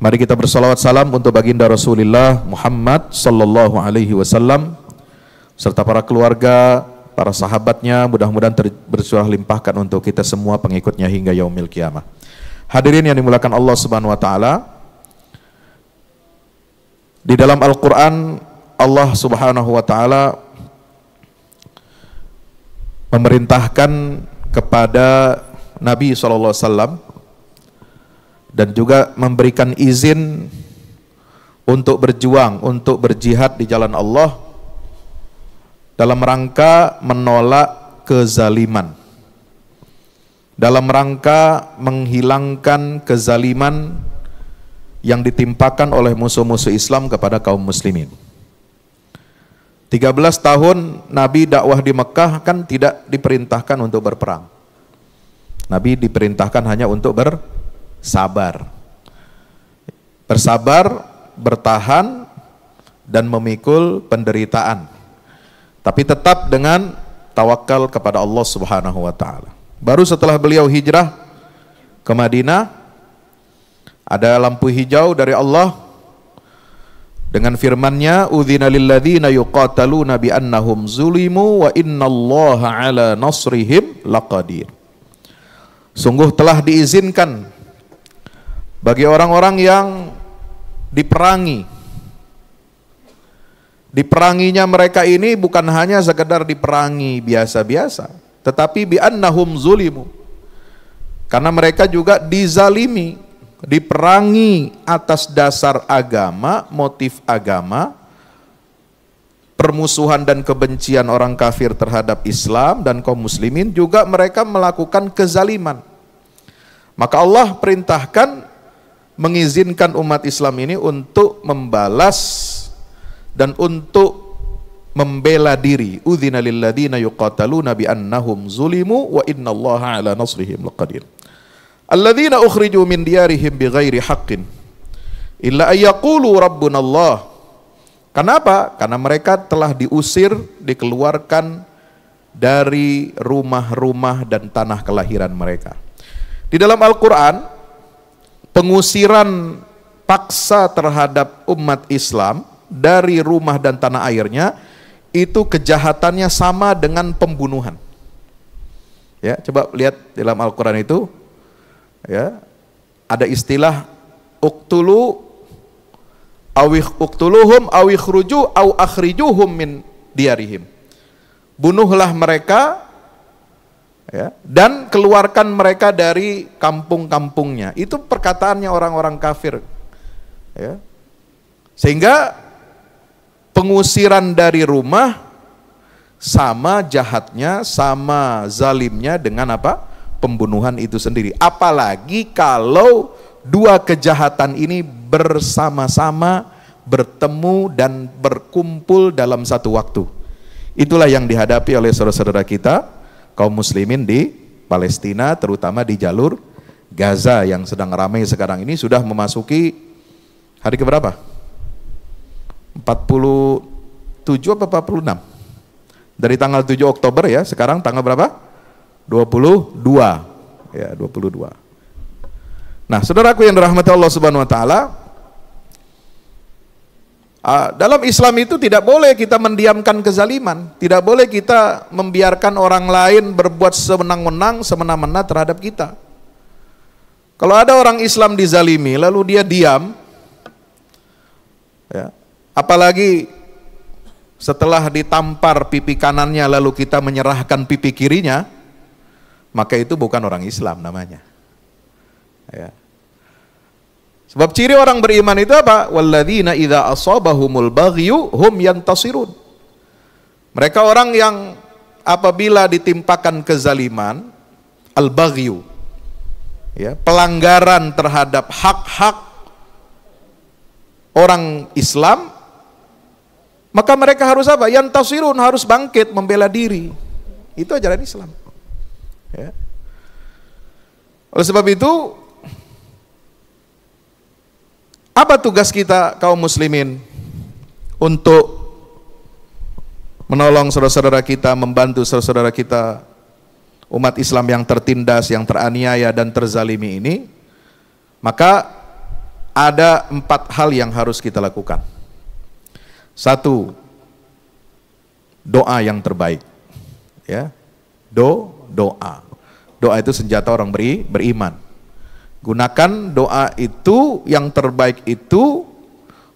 Mari kita bersalawat salam untuk baginda Rasulullah Muhammad sallallahu alaihi wasallam serta para keluarga, para sahabatnya, mudah-mudahan bersurah limpahkan untuk kita semua pengikutnya hingga yaumil qiyamah. Hadirin yang dimuliakan Allah Subhanahu wa taala, di dalam Al-Qur'an Allah Subhanahu wa taala memerintahkan kepada Nabi sallallahu alaihi wasallam dan juga memberikan izin untuk berjuang, untuk berjihad di jalan Allah dalam rangka menolak kezaliman, dalam rangka menghilangkan kezaliman yang ditimpakan oleh musuh-musuh Islam kepada kaum muslimin. 13 tahun Nabi dakwah di Mekah kan tidak diperintahkan untuk berperang. Nabi diperintahkan hanya untuk bersabar, bertahan dan memikul penderitaan, tapi tetap dengan tawakal kepada Allah Subhanahu wa taala. Baru setelah beliau hijrah ke Madinah, ada lampu hijau dari Allah dengan firman-Nya, "Udzina lil ladzina yuqataluna bi annahum zulimu wa innallaha ala nasrihim laqadir." Sungguh telah diizinkan bagi orang-orang yang diperangi. Diperanginya mereka ini bukan hanya sekedar diperangi biasa-biasa, tetapi bi annahum zulimu, karena mereka juga dizalimi, diperangi atas dasar agama, motif agama, permusuhan dan kebencian orang kafir terhadap Islam dan kaum muslimin, juga mereka melakukan kezaliman. Maka Allah perintahkan, mengizinkan umat Islam ini untuk membalas dan untuk membela diri. Udzina lil ladzina yuqataluna bi annahum zulimu wa innallaha ala nasrihim laqadir. Alladzina ukhriju min diyarihim bighairi haqqin illa ayyaqulu rabbunallah. Kenapa? Karena mereka telah diusir, dikeluarkan dari rumah-rumah dan tanah kelahiran mereka. Di dalam Al-Quran, pengusiran paksa terhadap umat Islam dari rumah dan tanah airnya, itu kejahatannya sama dengan pembunuhan. Ya, coba lihat dalam Al-Quran itu, ya, ada istilah uktuluhum aw ikhruju aw akhrijuhum min diyarihim. Bunuhlah mereka, ya, dan keluarkan mereka dari kampung-kampungnya. Itu perkataannya orang-orang kafir, ya. Sehingga pengusiran dari rumah sama jahatnya, sama zalimnya dengan apa? Pembunuhan itu sendiri. Apalagi kalau dua kejahatan ini bersama-sama bertemu dan berkumpul dalam satu waktu. Itulah yang dihadapi oleh saudara-saudara kita kaum muslimin di Palestina, terutama di jalur Gaza yang sedang ramai sekarang ini. Sudah memasuki hari keberapa? 47 apa 46? Dari tanggal 7 Oktober ya, sekarang tanggal berapa? 22. Ya, 22. Nah, saudaraku yang dirahmati Allah Subhanahu wa taala, dalam Islam itu tidak boleh kita mendiamkan kezaliman, tidak boleh kita membiarkan orang lain berbuat sewenang-wenang, semena-mena terhadap kita. Kalau ada orang Islam dizalimi lalu dia diam, ya, apalagi setelah ditampar pipi kanannya lalu kita menyerahkan pipi kirinya, maka itu bukan orang Islam namanya. Ya. Sebab ciri orang beriman itu apa? Walladzina idza asabahumul baghyu hum yantasirun. Mereka orang yang apabila ditimpakan kezaliman, al-baghyu, ya, pelanggaran terhadap hak-hak orang Islam, maka mereka harus apa? Yantasirun, harus bangkit membela diri. Itu ajaran Islam. Ya. Oleh sebab itu, apa tugas kita kaum muslimin untuk menolong saudara-saudara kita, membantu saudara-saudara kita umat Islam yang tertindas, yang teraniaya dan terzalimi ini? Maka ada 4 hal yang harus kita lakukan. 1, doa yang terbaik. Ya, doa. Doa itu senjata orang beriman. Gunakan doa itu yang terbaik itu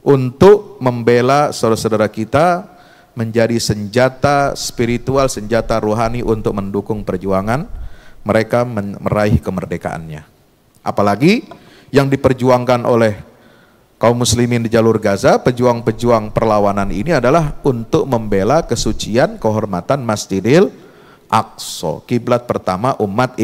untuk membela saudara-saudara kita, menjadi senjata spiritual, senjata rohani untuk mendukung perjuangan mereka meraih kemerdekaannya. Apalagi yang diperjuangkan oleh kaum muslimin di jalur Gaza, pejuang-pejuang perlawanan ini adalah untuk membela kesucian kehormatan Masjidil Aqsa, kiblat pertama umat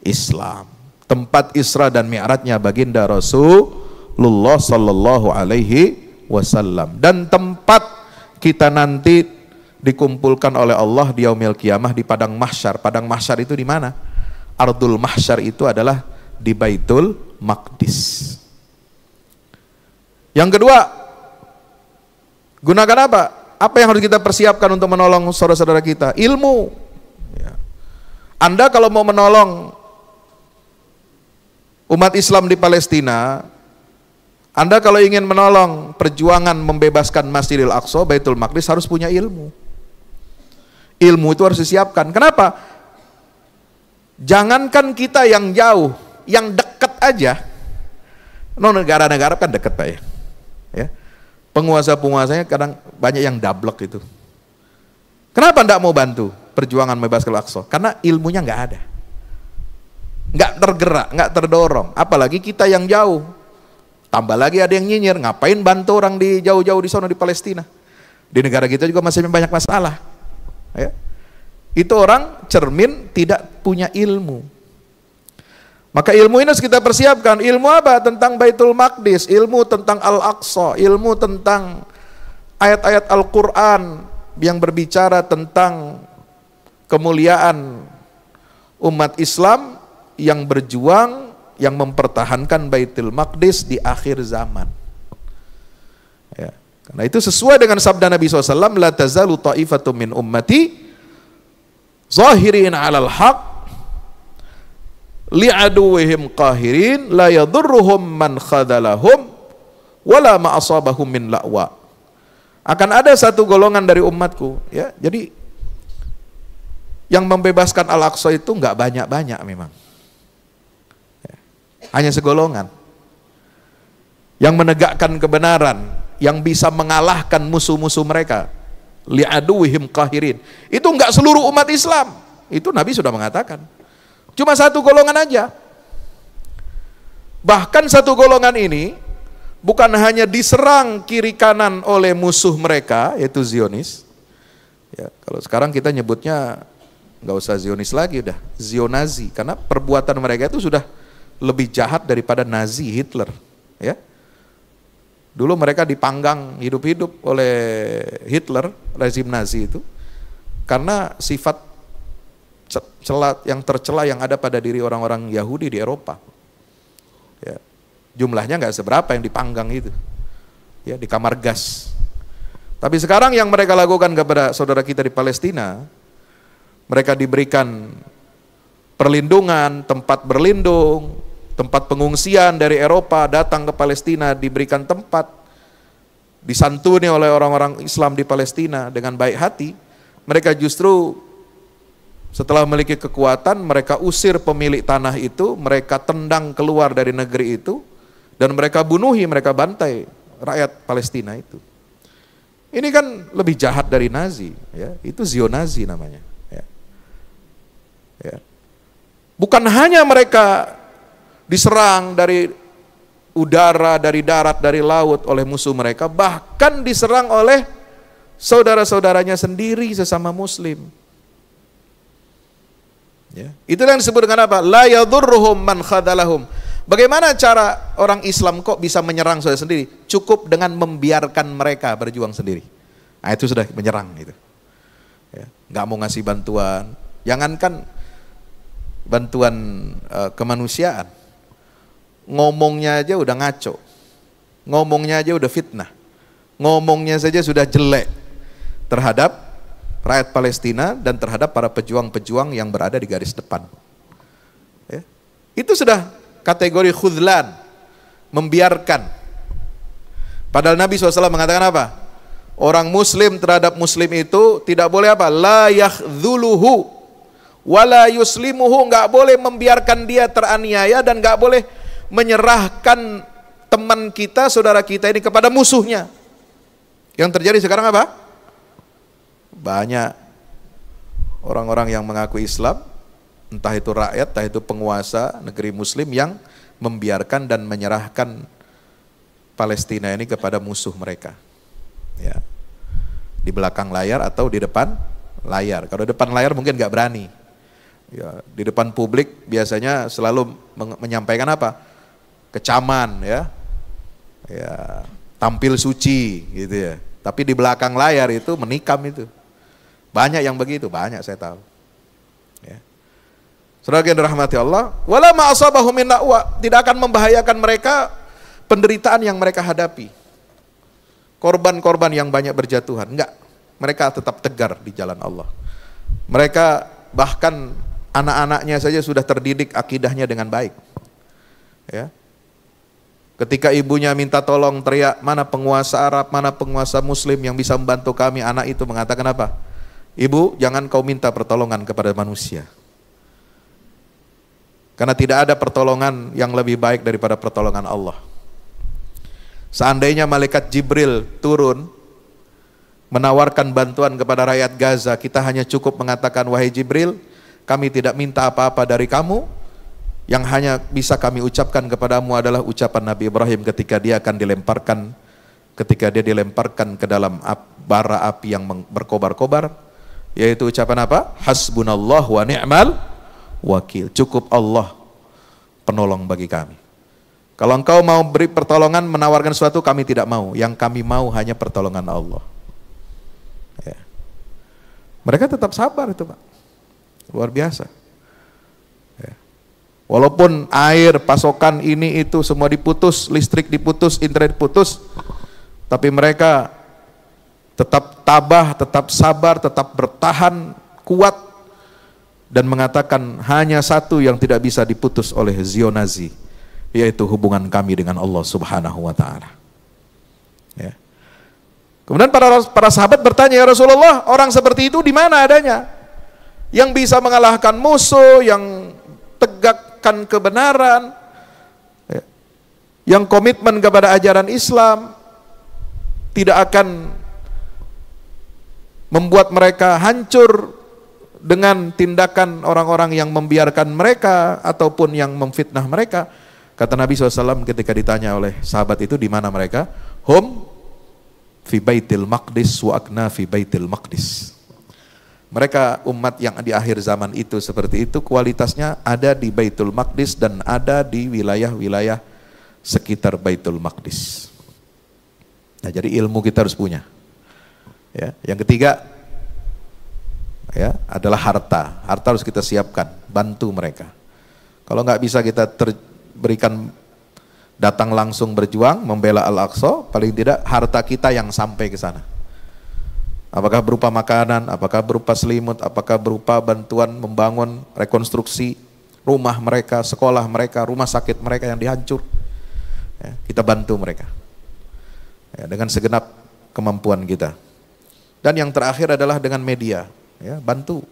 Islam, tempat Isra dan Mi'rajnya baginda Rasulullah sallallahu alaihi wasallam, dan tempat kita nanti dikumpulkan oleh Allah di yaumil qiyamah di padang mahsyar. Padang mahsyar itu di mana? Ardul mahsyar itu adalah di Baitul Maqdis. Yang kedua, gunakan apa? Apa yang harus kita persiapkan untuk menolong saudara-saudara kita? Ilmu. Ya. Anda kalau mau menolong umat Islam di Palestina, Anda kalau ingin menolong perjuangan membebaskan Masjidil Aqsa, Baitul Maqdis, harus punya ilmu. Ilmu itu harus disiapkan. Kenapa? Jangankan kita yang jauh, yang dekat aja. Negara-negara kan dekat Pak ya. Penguasa-penguasanya kadang banyak yang dablek itu. Kenapa tidak mau bantu perjuangan membebaskan Al-Aqsa? Karena ilmunya nggak ada. Nggak tergerak, nggak terdorong. Apalagi kita yang jauh. Tambah lagi ada yang nyinyir, ngapain bantu orang di jauh-jauh di sana di Palestina? Di negara kita juga masih banyak masalah. Ya. Itu orang cermin tidak punya ilmu. Maka ilmu ini harus kita persiapkan. Ilmu apa? Tentang Baitul Maqdis, ilmu tentang Al-Aqsa, ilmu tentang ayat-ayat Al-Quran yang berbicara tentang kemuliaan umat Islam yang berjuang, yang mempertahankan Baitul Maqdis di akhir zaman. Ya. Karena itu sesuai dengan sabda Nabi SAW, la tazalu ta'ifatum min ummati zahirin 'alal haq li'aduwihim qahirin la yadurruhum man khadalahum wala ma asabahum min la'wa. Akan ada satu golongan dari umatku, ya. Jadi yang membebaskan Al-Aqsa itu enggak banyak-banyak memang. Hanya segolongan yang menegakkan kebenaran, yang bisa mengalahkan musuh-musuh mereka. Li'aduwihim qahirin. Itu enggak seluruh umat Islam. Itu Nabi sudah mengatakan. Cuma satu golongan aja. Bahkan satu golongan ini bukan hanya diserang kiri kanan oleh musuh mereka, yaitu Zionis. Ya, kalau sekarang kita nyebutnya nggak usah Zionis lagi, udah Zionazi, karena perbuatan mereka itu sudah lebih jahat daripada Nazi Hitler, ya. Dulu mereka dipanggang hidup-hidup oleh Hitler, rezim Nazi itu, karena sifat yang tercela yang ada pada diri orang-orang Yahudi di Eropa. Ya. Jumlahnya nggak seberapa yang dipanggang itu, ya, di kamar gas. Tapi sekarang yang mereka lakukan kepada saudara kita di Palestina, mereka diberikan perlindungan, tempat berlindung, tempat pengungsian dari Eropa datang ke Palestina, diberikan tempat, disantuni oleh orang-orang Islam di Palestina dengan baik hati. Mereka justru setelah memiliki kekuatan, mereka usir pemilik tanah itu, mereka tendang keluar dari negeri itu, dan mereka bunuhi, mereka bantai rakyat Palestina itu. Ini kan lebih jahat dari Nazi, ya. Itu Zionazi namanya. Ya. Ya. Bukan hanya mereka diserang dari udara, dari darat, dari laut oleh musuh mereka, bahkan diserang oleh saudara-saudaranya sendiri sesama muslim. Ya. Itulah yang disebut dengan apa? La yadurruhum man khadalahum. Bagaimana cara orang Islam kok bisa menyerang saudara sendiri? Cukup dengan membiarkan mereka berjuang sendiri. Nah, itu sudah menyerang itu. Ya. Nggak mau ngasih bantuan. Jangankan bantuan kemanusiaan, ngomongnya aja udah ngaco, ngomongnya aja udah fitnah, ngomongnya saja sudah jelek terhadap rakyat Palestina dan terhadap para pejuang-pejuang yang berada di garis depan. Ya. Itu sudah kategori khudlan, membiarkan. Padahal Nabi SAW mengatakan apa? Orang muslim terhadap muslim itu tidak boleh apa? La yakhdhuluhu wala yuslimuhu, nggak boleh membiarkan dia teraniaya dan nggak boleh menyerahkan teman kita, saudara kita ini kepada musuhnya. Yang terjadi sekarang apa? Banyak orang-orang yang mengaku Islam, entah itu rakyat, entah itu penguasa negeri muslim, yang membiarkan dan menyerahkan Palestina ini kepada musuh mereka. Ya. Di belakang layar atau di depan layar. Kalau depan layar mungkin nggak berani. Ya, di depan publik biasanya selalu menyampaikan apa? Kecaman, ya. Ya, tampil suci gitu ya. Tapi di belakang layar itu menikam itu. Banyak yang begitu, banyak saya tahu. Ya. Saudara yang dirahmati Allah, wala ma asabahum min na'wa, tidak akan membahayakan mereka penderitaan yang mereka hadapi. Korban-korban yang banyak berjatuhan, enggak. Mereka tetap tegar di jalan Allah. Mereka bahkan anak-anaknya saja sudah terdidik akidahnya dengan baik. Ya. Ketika ibunya minta tolong, teriak, mana penguasa Arab, mana penguasa Muslim yang bisa membantu kami, anak itu mengatakan apa? Ibu, jangan kau minta pertolongan kepada manusia. Karena tidak ada pertolongan yang lebih baik daripada pertolongan Allah. Seandainya malaikat Jibril turun menawarkan bantuan kepada rakyat Gaza, kita hanya cukup mengatakan, wahai Jibril, kami tidak minta apa-apa dari kamu, yang hanya bisa kami ucapkan kepadamu adalah ucapan Nabi Ibrahim ketika dia dilemparkan ke dalam bara api yang berkobar-kobar, yaitu ucapan apa? Hasbunallah wa ni'mal wakil. Cukup Allah penolong bagi kami. Kalau engkau mau beri pertolongan, menawarkan sesuatu, kami tidak mau. Yang kami mau hanya pertolongan Allah. Ya. Mereka tetap sabar itu, Pak. Luar biasa. Ya. Walaupun air, pasokan ini itu semua diputus, listrik diputus, internet putus, tapi mereka tetap tabah, tetap sabar, tetap bertahan kuat, dan mengatakan hanya satu yang tidak bisa diputus oleh Zionazi, yaitu hubungan kami dengan Allah Subhanahu wa ta'ala. Ya. Kemudian para sahabat bertanya, ya Rasulullah, orang seperti itu di mana adanya? Yang bisa mengalahkan musuh, yang tegakkan kebenaran, ya, yang komitmen kepada ajaran Islam, tidak akan membuat mereka hancur dengan tindakan orang-orang yang membiarkan mereka ataupun yang memfitnah mereka. Kata Nabi SAW ketika ditanya oleh sahabat itu, di mana mereka? Hum fi baitil maqdis wa akna fi baitil maqdis. Mereka umat yang di akhir zaman itu seperti itu, kualitasnya ada di Baitul Maqdis dan ada di wilayah-wilayah sekitar Baitul Maqdis. Nah, jadi ilmu kita harus punya. Ya, yang ketiga, ya, adalah harta. Harta harus kita siapkan, bantu mereka. Kalau nggak bisa kita berikan datang langsung berjuang membela Al-Aqsa, paling tidak harta kita yang sampai ke sana. Apakah berupa makanan, apakah berupa selimut, apakah berupa bantuan membangun rekonstruksi rumah mereka, sekolah mereka, rumah sakit mereka yang dihancur. Ya, kita bantu mereka ya, dengan segenap kemampuan kita. Dan yang terakhir adalah dengan media, ya, bantu.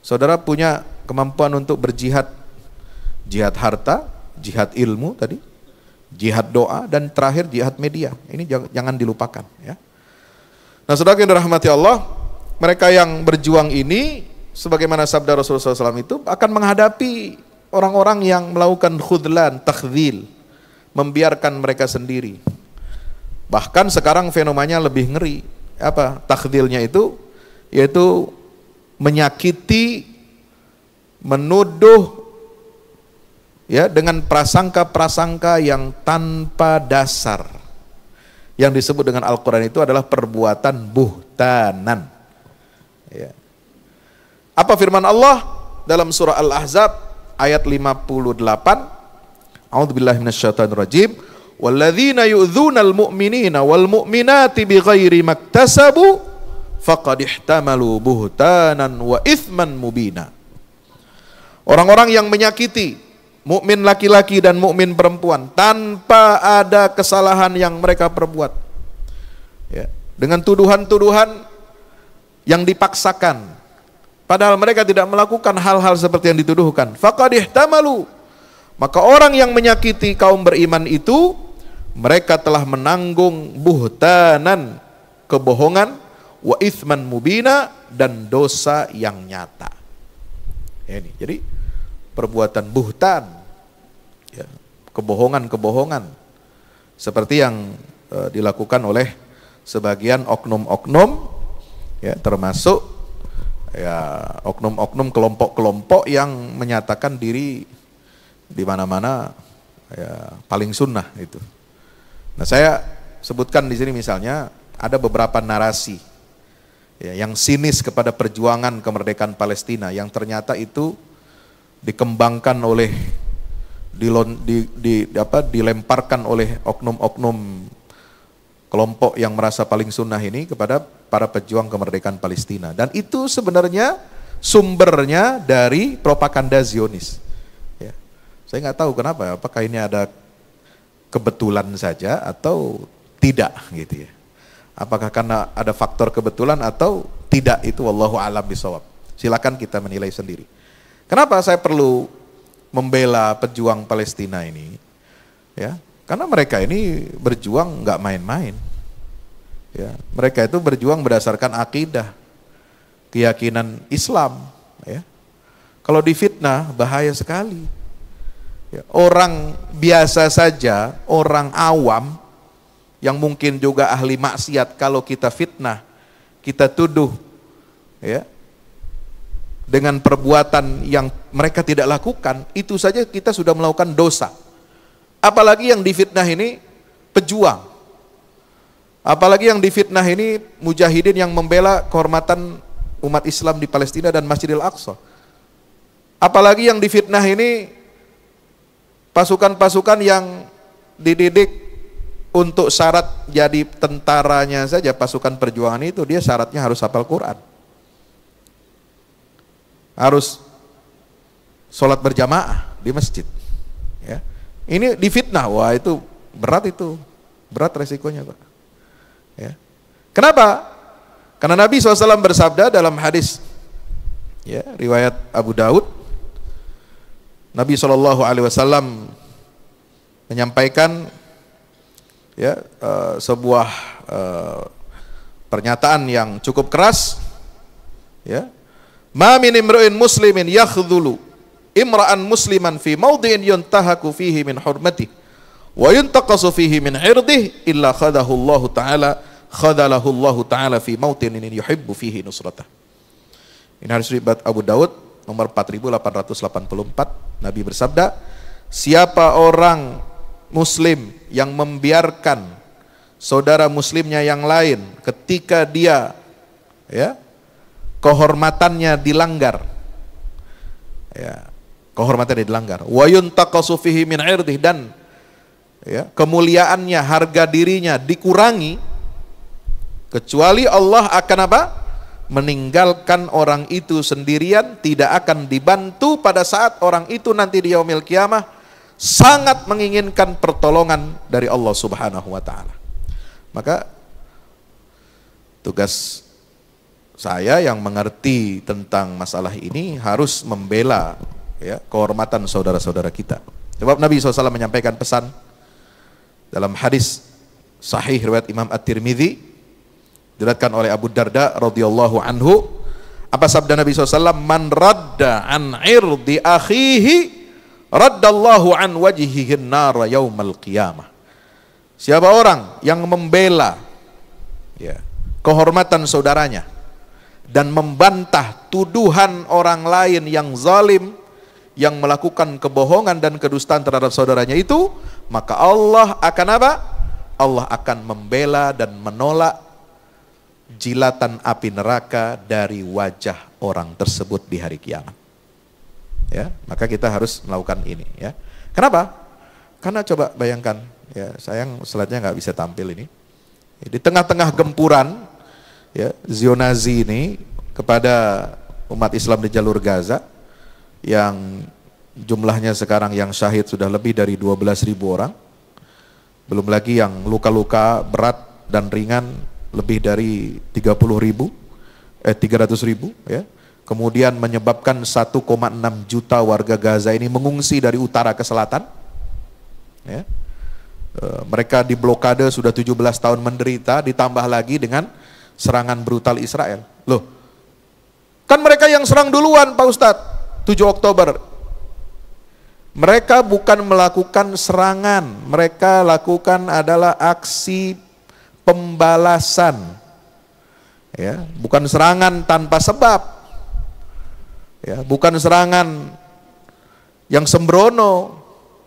Saudara punya kemampuan untuk berjihad, jihad harta, jihad ilmu tadi, jihad doa, dan terakhir jihad media. Ini jangan dilupakan, ya. Nah, saudara yang dirahmati Allah, mereka yang berjuang ini, sebagaimana sabda Rasulullah SAW itu, akan menghadapi orang-orang yang melakukan khudlan, takhdhil, membiarkan mereka sendiri. Bahkan sekarang fenomenanya lebih ngeri. Apa takhdhilnya itu? Yaitu menyakiti, menuduh, ya, dengan prasangka-prasangka yang tanpa dasar. Yang disebut dengan Al-Quran itu adalah perbuatan buhtanan. Ya. Apa firman Allah dalam surah Al-Ahzab ayat 58? A'udzubillahi minasyaitonirrajim. Walladzina yu'dzunal mu'minina wal mu'minati bighairi maktasabu faqad ihtamalu buhtanan wa itsman mubina. Orang-orang yang menyakiti, mukmin laki-laki dan mukmin perempuan, tanpa ada kesalahan yang mereka perbuat. Ya, dengan tuduhan-tuduhan yang dipaksakan, padahal mereka tidak melakukan hal-hal seperti yang dituduhkan. Faqad ihtamalu, maka orang yang menyakiti kaum beriman itu, mereka telah menanggung buhtanan, kebohongan, wa itsman mubina, dan dosa yang nyata. Ini jadi perbuatan buhtan, ya, kebohongan-kebohongan seperti yang dilakukan oleh sebagian oknum-oknum, ya, termasuk ya oknum-oknum kelompok-kelompok yang menyatakan diri di mana-mana ya paling sunnah itu. Nah, saya sebutkan di sini misalnya ada beberapa narasi ya, yang sinis kepada perjuangan kemerdekaan Palestina yang ternyata itu dikembangkan oleh dilemparkan oleh oknum-oknum kelompok yang merasa paling sunnah ini kepada para pejuang kemerdekaan Palestina, dan itu sebenarnya sumbernya dari propaganda Zionis. Ya, saya nggak tahu kenapa, apakah ini ada kebetulan saja atau tidak gitu ya. Apakah karena ada faktor kebetulan atau tidak, itu wallahu a'lam bishawab. Silakan kita menilai sendiri. Kenapa saya perlu membela pejuang Palestina ini? Ya, karena mereka ini berjuang nggak main-main. Ya, mereka itu berjuang berdasarkan akidah, keyakinan Islam. Ya. Kalau difitnah bahaya sekali. Ya, orang biasa saja, orang awam yang mungkin juga ahli maksiat, kalau kita fitnah, kita tuduh, ya, dengan perbuatan yang mereka tidak lakukan, itu saja kita sudah melakukan dosa. Apalagi yang difitnah ini pejuang. Apalagi yang difitnah ini mujahidin yang membela kehormatan umat Islam di Palestina dan Masjidil Aqsa. Apalagi yang difitnah ini pasukan-pasukan yang dididik untuk syarat jadi tentaranya saja, pasukan perjuangan itu dia syaratnya harus hafal Quran, harus sholat berjamaah di masjid. Ya. Ini difitnah, wah itu berat resikonya Pak. Ya. Kenapa? Karena Nabi SAW bersabda dalam hadis, ya, riwayat Abu Daud, Nabi SAW menyampaikan, ya, sebuah pernyataan yang cukup keras, ya, ma min imru'in muslimin yakhdhulu imra'an musliman fi mawdi'in yuntahaku fihi min hurmatihi wa yuntaqasu fihi min irdihi illa khadahu Allah Ta'ala fi mawtin yuhibbu fihi nusratah. Ini hadis riwayat Abu Daud nomor 4884. Nabi bersabda, siapa orang muslim yang membiarkan saudara muslimnya yang lain ketika dia, ya, kehormatannya dilanggar, ya, kehormatannya dilanggar, wa yuntaqasu fihi min irdihi, dan, ya, kemuliaannya, harga dirinya dikurangi, kecuali Allah akan apa? Meninggalkan orang itu sendirian, tidak akan dibantu pada saat orang itu nanti di yaumil qiyamah sangat menginginkan pertolongan dari Allah Subhanahu wa taala. Maka tugas saya yang mengerti tentang masalah ini harus membela, ya, kehormatan saudara-saudara kita. Sebab Nabi SAW menyampaikan pesan dalam hadis sahih riwayat Imam At-Tirmidzi, diriwayatkan oleh Abu Darda radhiyallahu anhu. Apa sabda Nabi SAW? Man radda an irdi akhihi raddallahu an wajhihi an-nar yaumal qiyamah. Siapa orang yang membela, ya, kehormatan saudaranya dan membantah tuduhan orang lain yang zalim, yang melakukan kebohongan dan kedustaan terhadap saudaranya itu, maka Allah akan apa? Allah akan membela dan menolak jilatan api neraka dari wajah orang tersebut di hari kiamat. Ya, maka kita harus melakukan ini, ya. Kenapa? Karena coba bayangkan, ya, sayang slide-nya nggak bisa tampil ini. Di tengah-tengah gempuran, ya, Zionazi ini kepada umat Islam di jalur Gaza yang Jumlahnya sekarang yang syahid sudah lebih dari 12.000 orang. Belum lagi yang luka-luka berat dan ringan lebih dari 300.000 ya. Kemudian menyebabkan 1,6 juta warga Gaza ini mengungsi dari utara ke selatan. Ya. Mereka diblokade sudah 17 tahun menderita, ditambah lagi dengan serangan brutal Israel. Loh, kan mereka yang serang duluan Pak Ustadz, 7 Oktober. Mereka bukan melakukan serangan, mereka lakukan adalah aksi pembalasan. Ya, bukan serangan tanpa sebab. Ya, bukan serangan yang sembrono,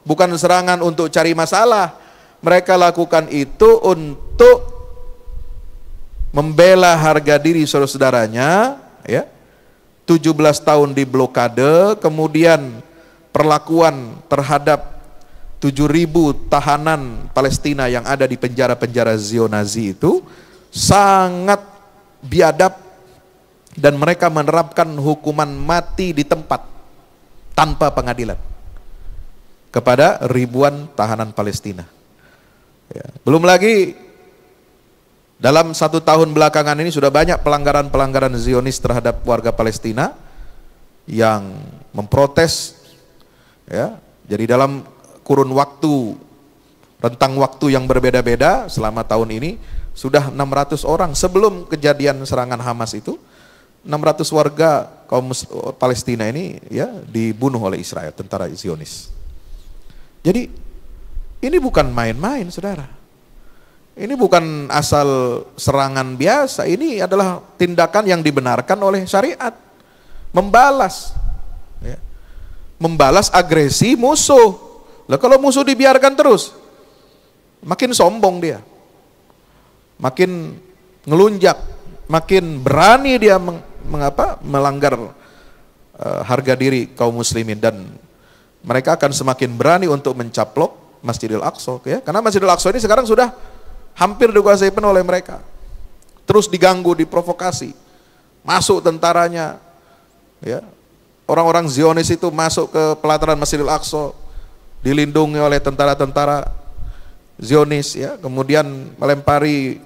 bukan serangan untuk cari masalah. Mereka lakukan itu untuk membela harga diri saudara-saudaranya, ya. 17 tahun di blokade, kemudian perlakuan terhadap 7.000 tahanan Palestina yang ada di penjara-penjara Zionazi itu sangat biadab, dan mereka menerapkan hukuman mati di tempat tanpa pengadilan kepada ribuan tahanan Palestina. Ya. Belum lagi dalam 1 tahun belakangan ini sudah banyak pelanggaran-pelanggaran Zionis terhadap warga Palestina yang memprotes. Ya, jadi dalam kurun waktu, rentang waktu yang berbeda-beda selama tahun ini sudah 600 orang. Sebelum kejadian serangan Hamas itu 600 warga kaum Palestina ini ya dibunuh oleh Israel, tentara Zionis. Jadi ini bukan main-main saudara. Ini bukan asal serangan biasa, ini adalah tindakan yang dibenarkan oleh syariat. Membalas ya. Membalas agresi musuh. Lah kalau musuh dibiarkan terus, makin sombong dia, makin ngelunjak, makin berani dia melanggar harga diri kaum muslimin, dan mereka akan semakin berani untuk mencaplok Masjidil Aqsa, ya. Karena Masjidil Aqsa ini sekarang sudah hampir dikuasai penuh oleh mereka. Terus diganggu, diprovokasi, masuk tentaranya, ya. Orang-orang Zionis itu masuk ke pelataran Masjidil Aqsa, dilindungi oleh tentara-tentara Zionis, ya. Kemudian melempari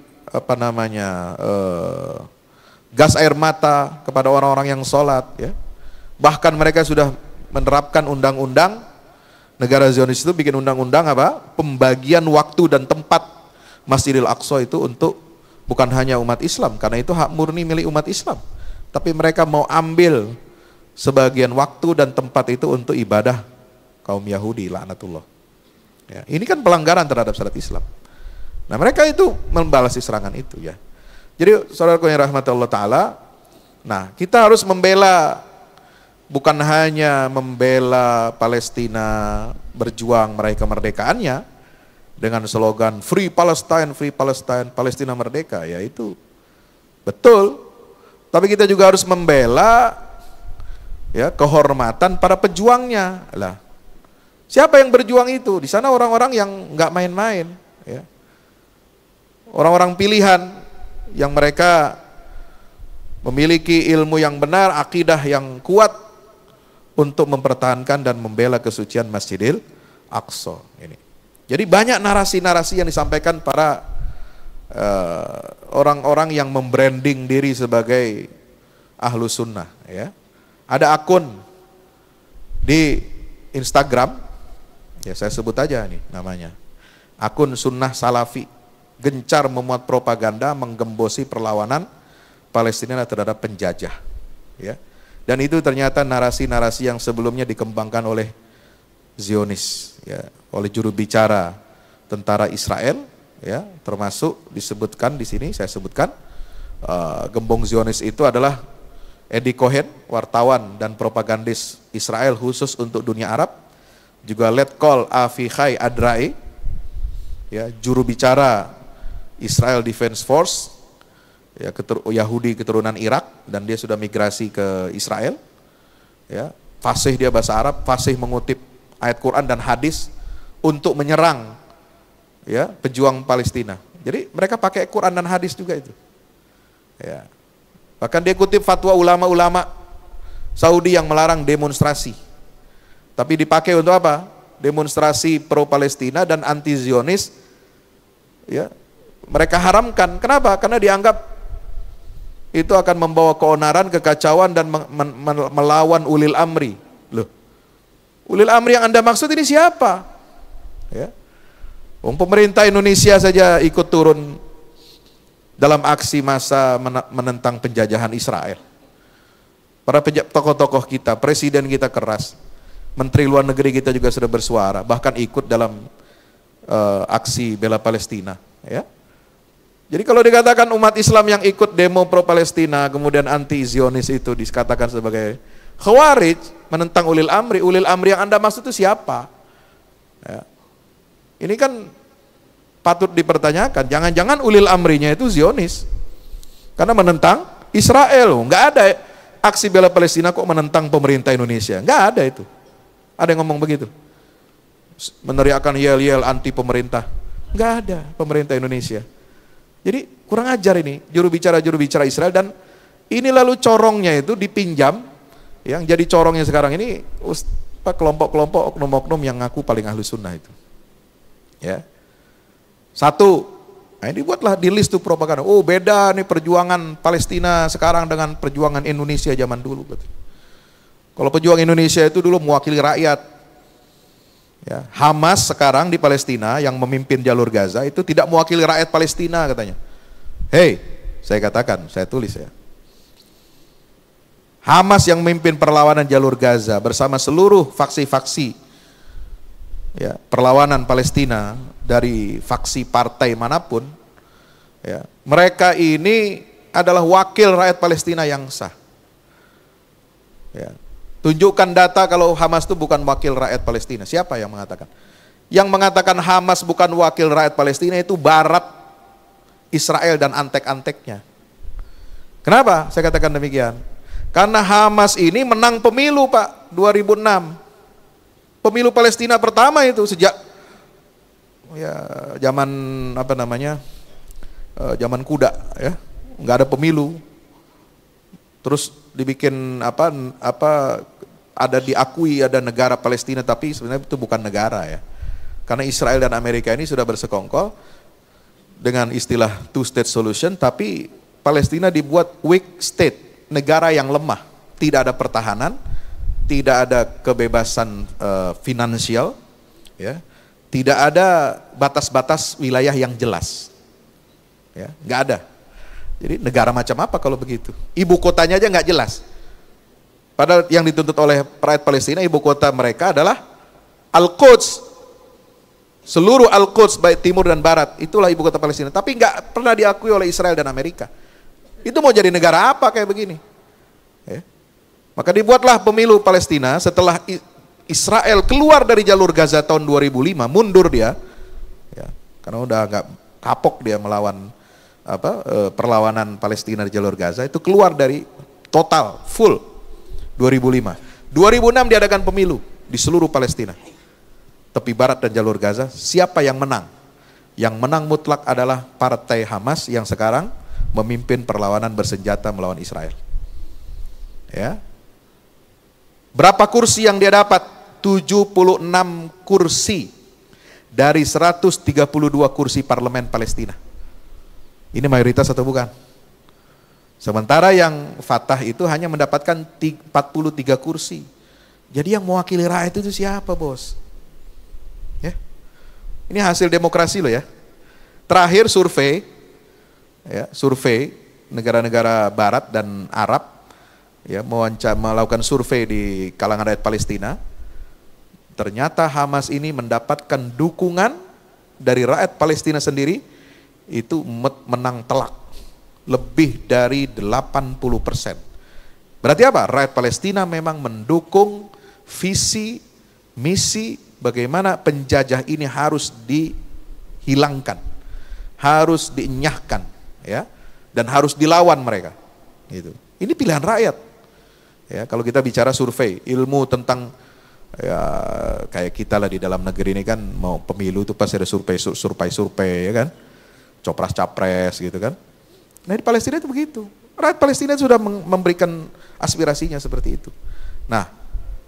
gas air mata kepada orang-orang yang sholat, ya. Bahkan mereka sudah menerapkan undang-undang, negara Zionis itu bikin undang-undang pembagian waktu dan tempat Masjidil Aqsa itu untuk bukan hanya umat Islam, karena itu hak murni milik umat Islam, tapi mereka mau ambil sebagian waktu dan tempat itu untuk ibadah kaum Yahudi, laknatullah. Ya, ini kan pelanggaran terhadap syariat Islam. Nah, mereka itu membalas serangan itu, ya. Jadi saudaraku yang rahmati Allah Ta'ala, nah kita harus membela, bukan hanya membela Palestina berjuang meraih kemerdekaannya dengan slogan Free Palestine, Free Palestine, Palestina merdeka, ya itu betul. Tapi kita juga harus membela ya kehormatan para pejuangnya. Lah, siapa yang berjuang itu? Di sana orang-orang yang nggak main-main, ya. Orang-orang pilihan yang mereka memiliki ilmu yang benar, akidah yang kuat untuk mempertahankan dan membela kesucian Masjidil Aqsa ini. Jadi banyak narasi-narasi yang disampaikan para orang-orang yang membranding diri sebagai ahlu sunnah, ya. Ada akun di Instagram, ya saya sebut aja nih namanya, akun Sunnah Salafi, gencar memuat propaganda menggembosi perlawanan Palestina terhadap penjajah, ya. Dan itu ternyata narasi-narasi yang sebelumnya dikembangkan oleh Zionis, ya, oleh juru bicara tentara Israel, ya, termasuk disebutkan di sini, saya sebutkan gembong Zionis itu adalah Eddie Cohen, wartawan dan propagandis Israel khusus untuk dunia Arab, juga Letkol Avichai Adrai, ya, juru bicara Israel Defense Force, ya, Yahudi keturunan Irak, dan dia sudah migrasi ke Israel, ya, fasih dia bahasa Arab, fasih mengutip ayat Quran dan hadis untuk menyerang, ya, pejuang Palestina. Jadi mereka pakai Quran dan hadis juga itu, ya. Bahkan dia kutip fatwa ulama-ulama Saudi yang melarang demonstrasi Tapi dipakai untuk apa? Demonstrasi pro-Palestina dan anti-Zionis. Ya, mereka haramkan. Kenapa? Karena dianggap itu akan membawa keonaran, kekacauan, dan melawan ulil amri. Loh, ulil amri yang Anda maksud ini siapa? Ya. Pemerintah Indonesia saja ikut turun dalam aksi massa menentang penjajahan Israel. Para tokoh-tokoh kita, presiden kita keras, menteri luar negeri kita juga sudah bersuara, bahkan ikut dalam aksi bela Palestina. Ya. Jadi kalau dikatakan umat Islam yang ikut demo pro Palestina kemudian anti Zionis itu dikatakan sebagai khawarij, menentang ulil amri yang Anda maksud itu siapa? Ya. Ini kan patut dipertanyakan, jangan-jangan ulil amrinya itu Zionis karena menentang Israel. Nggak ada aksi bela Palestina kok menentang pemerintah Indonesia, nggak ada itu. Ada yang ngomong begitu, meneriakkan yel-yel anti pemerintah, nggak ada pemerintah Indonesia. Jadi kurang ajar ini juru bicara Israel, dan ini lalu corongnya itu dipinjam. Yang jadi corongnya sekarang ini kelompok-kelompok oknum-oknum yang ngaku paling ahlu sunnah itu. Ya. Satu, nah ini buatlah di list tuh propaganda. Oh beda nih perjuangan Palestina sekarang dengan perjuangan Indonesia zaman dulu. Kalau pejuang Indonesia itu dulu mewakili rakyat. Ya, Hamas sekarang di Palestina yang memimpin jalur Gaza itu tidak mewakili rakyat Palestina katanya. Hei, saya katakan, saya tulis ya. Hamas yang memimpin perlawanan jalur Gaza bersama seluruh faksi-faksi ya, perlawanan Palestina dari faksi partai manapun, ya, mereka ini adalah wakil rakyat Palestina yang sah. Ya. Tunjukkan data kalau Hamas itu bukan wakil rakyat Palestina. Siapa yang mengatakan? Yang mengatakan Hamas bukan wakil rakyat Palestina itu Barat, Israel, dan antek-anteknya. Kenapa saya katakan demikian? Karena Hamas ini menang pemilu Pak, 2006. Pemilu Palestina pertama itu sejak ya zaman apa namanya? Zaman kuda ya. Nggak ada pemilu. Terus dibikin apa ada diakui ada negara Palestina, tapi sebenarnya itu bukan negara ya. Karena Israel dan Amerika ini sudah bersekongkol dengan istilah two state solution, tapi Palestina dibuat weak state, negara yang lemah, tidak ada pertahanan, tidak ada kebebasan finansial, ya, tidak ada batas-batas wilayah yang jelas, ya, nggak ada. Jadi negara macam apa kalau begitu? Ibu kotanya aja nggak jelas. Padahal yang dituntut oleh rakyat Palestina, ibu kota mereka adalah Al-Quds. Seluruh Al-Quds baik timur dan barat, itulah ibu kota Palestina. Tapi nggak pernah diakui oleh Israel dan Amerika. Itu mau jadi negara apa kayak begini? Ya. Maka dibuatlah pemilu Palestina setelah Israel keluar dari jalur Gaza tahun 2005, mundur dia, ya, karena udah nggak kapok dia melawan perlawanan Palestina di jalur Gaza, itu keluar dari total full 2005. 2006 diadakan pemilu di seluruh Palestina, tepi barat dan jalur Gaza. Siapa yang menang? Yang menang mutlak adalah partai Hamas yang sekarang memimpin perlawanan bersenjata melawan Israel. Ya. Berapa kursi yang dia dapat? 76 kursi dari 132 kursi parlemen Palestina. Ini mayoritas atau bukan? Sementara yang Fatah itu hanya mendapatkan 43 kursi. Jadi yang mewakili rakyat itu siapa, bos? Ya. Ini hasil demokrasi loh ya. Terakhir survei, ya, survei negara-negara Barat dan Arab, ya, melakukan survei di kalangan rakyat Palestina. Ternyata Hamas ini mendapatkan dukungan dari rakyat Palestina sendiri itu menang telak. Lebih dari 80%. Berarti apa? Rakyat Palestina memang mendukung visi, misi bagaimana penjajah ini harus dihilangkan, harus dienyahkan, ya, dan harus dilawan mereka. Gitu. Ini pilihan rakyat. Ya, kalau kita bicara survei, ilmu tentang ya kayak kita lah di dalam negeri ini kan mau pemilu itu pasti ada survei ya kan, copras-capres gitu kan. Nah di Palestina itu begitu. Rakyat Palestina sudah memberikan aspirasinya seperti itu. Nah,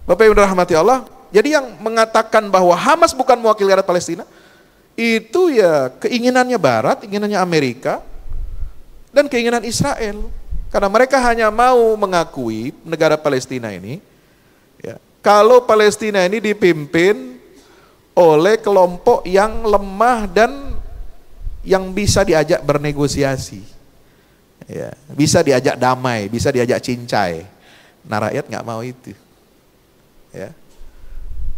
Bapak Ibu rahmati Allah, Jadi yang mengatakan bahwa Hamas bukan mewakili rakyat Palestina, itu ya keinginannya Barat, keinginannya Amerika, dan keinginan Israel. Karena mereka hanya mau mengakui negara Palestina ini, ya, kalau Palestina ini dipimpin oleh kelompok yang lemah dan yang bisa diajak bernegosiasi, ya, bisa diajak damai, bisa diajak cincai. Nah rakyat nggak mau itu, ya.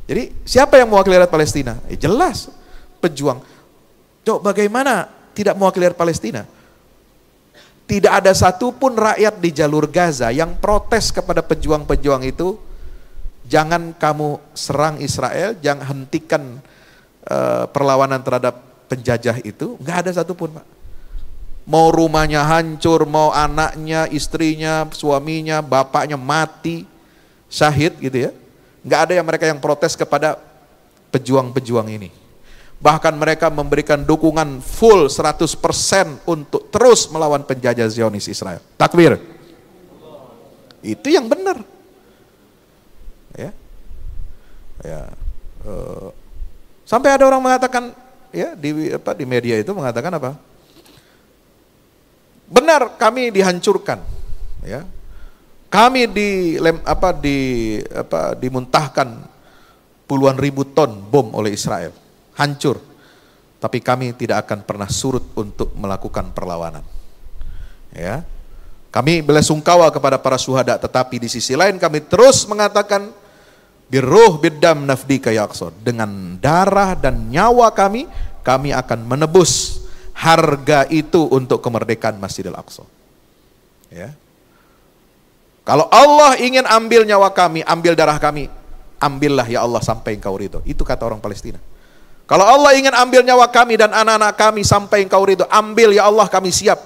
Jadi siapa yang mewakili rakyat Palestina? Jelas pejuang. Coba bagaimana tidak mewakili rakyat Palestina? Tidak ada satupun rakyat di jalur Gaza yang protes kepada pejuang-pejuang itu, jangan kamu serang Israel, jangan hentikan perlawanan terhadap penjajah itu. Nggak ada satupun, Pak. Mau rumahnya hancur, mau anaknya, istrinya, suaminya, bapaknya mati, syahid gitu ya. Nggak ada yang mereka yang protes kepada pejuang-pejuang ini. Bahkan mereka memberikan dukungan full 100% untuk terus melawan penjajah Zionis Israel. Takbir. Itu yang benar. Ya. Ya. Sampai ada orang mengatakan, ya, di media itu mengatakan apa? Benar, kami dihancurkan, ya. Kami dimuntahkan puluhan ribu ton bom oleh Israel, hancur. Tapi kami tidak akan pernah surut untuk melakukan perlawanan. Ya, kami belasungkawa kepada para syuhada, tetapi di sisi lain kami terus mengatakan birruh biddam nafdika ya Aqsa, dengan darah dan nyawa kami akan menebus harga itu untuk kemerdekaan Masjidil Aqsa. Ya. Kalau Allah ingin ambil nyawa kami, ambil darah kami, ambillah ya Allah sampai engkau ridho. Itu kata orang Palestina. Kalau Allah ingin ambil nyawa kami dan anak-anak kami sampai engkau ridho, ambil ya Allah, kami siap.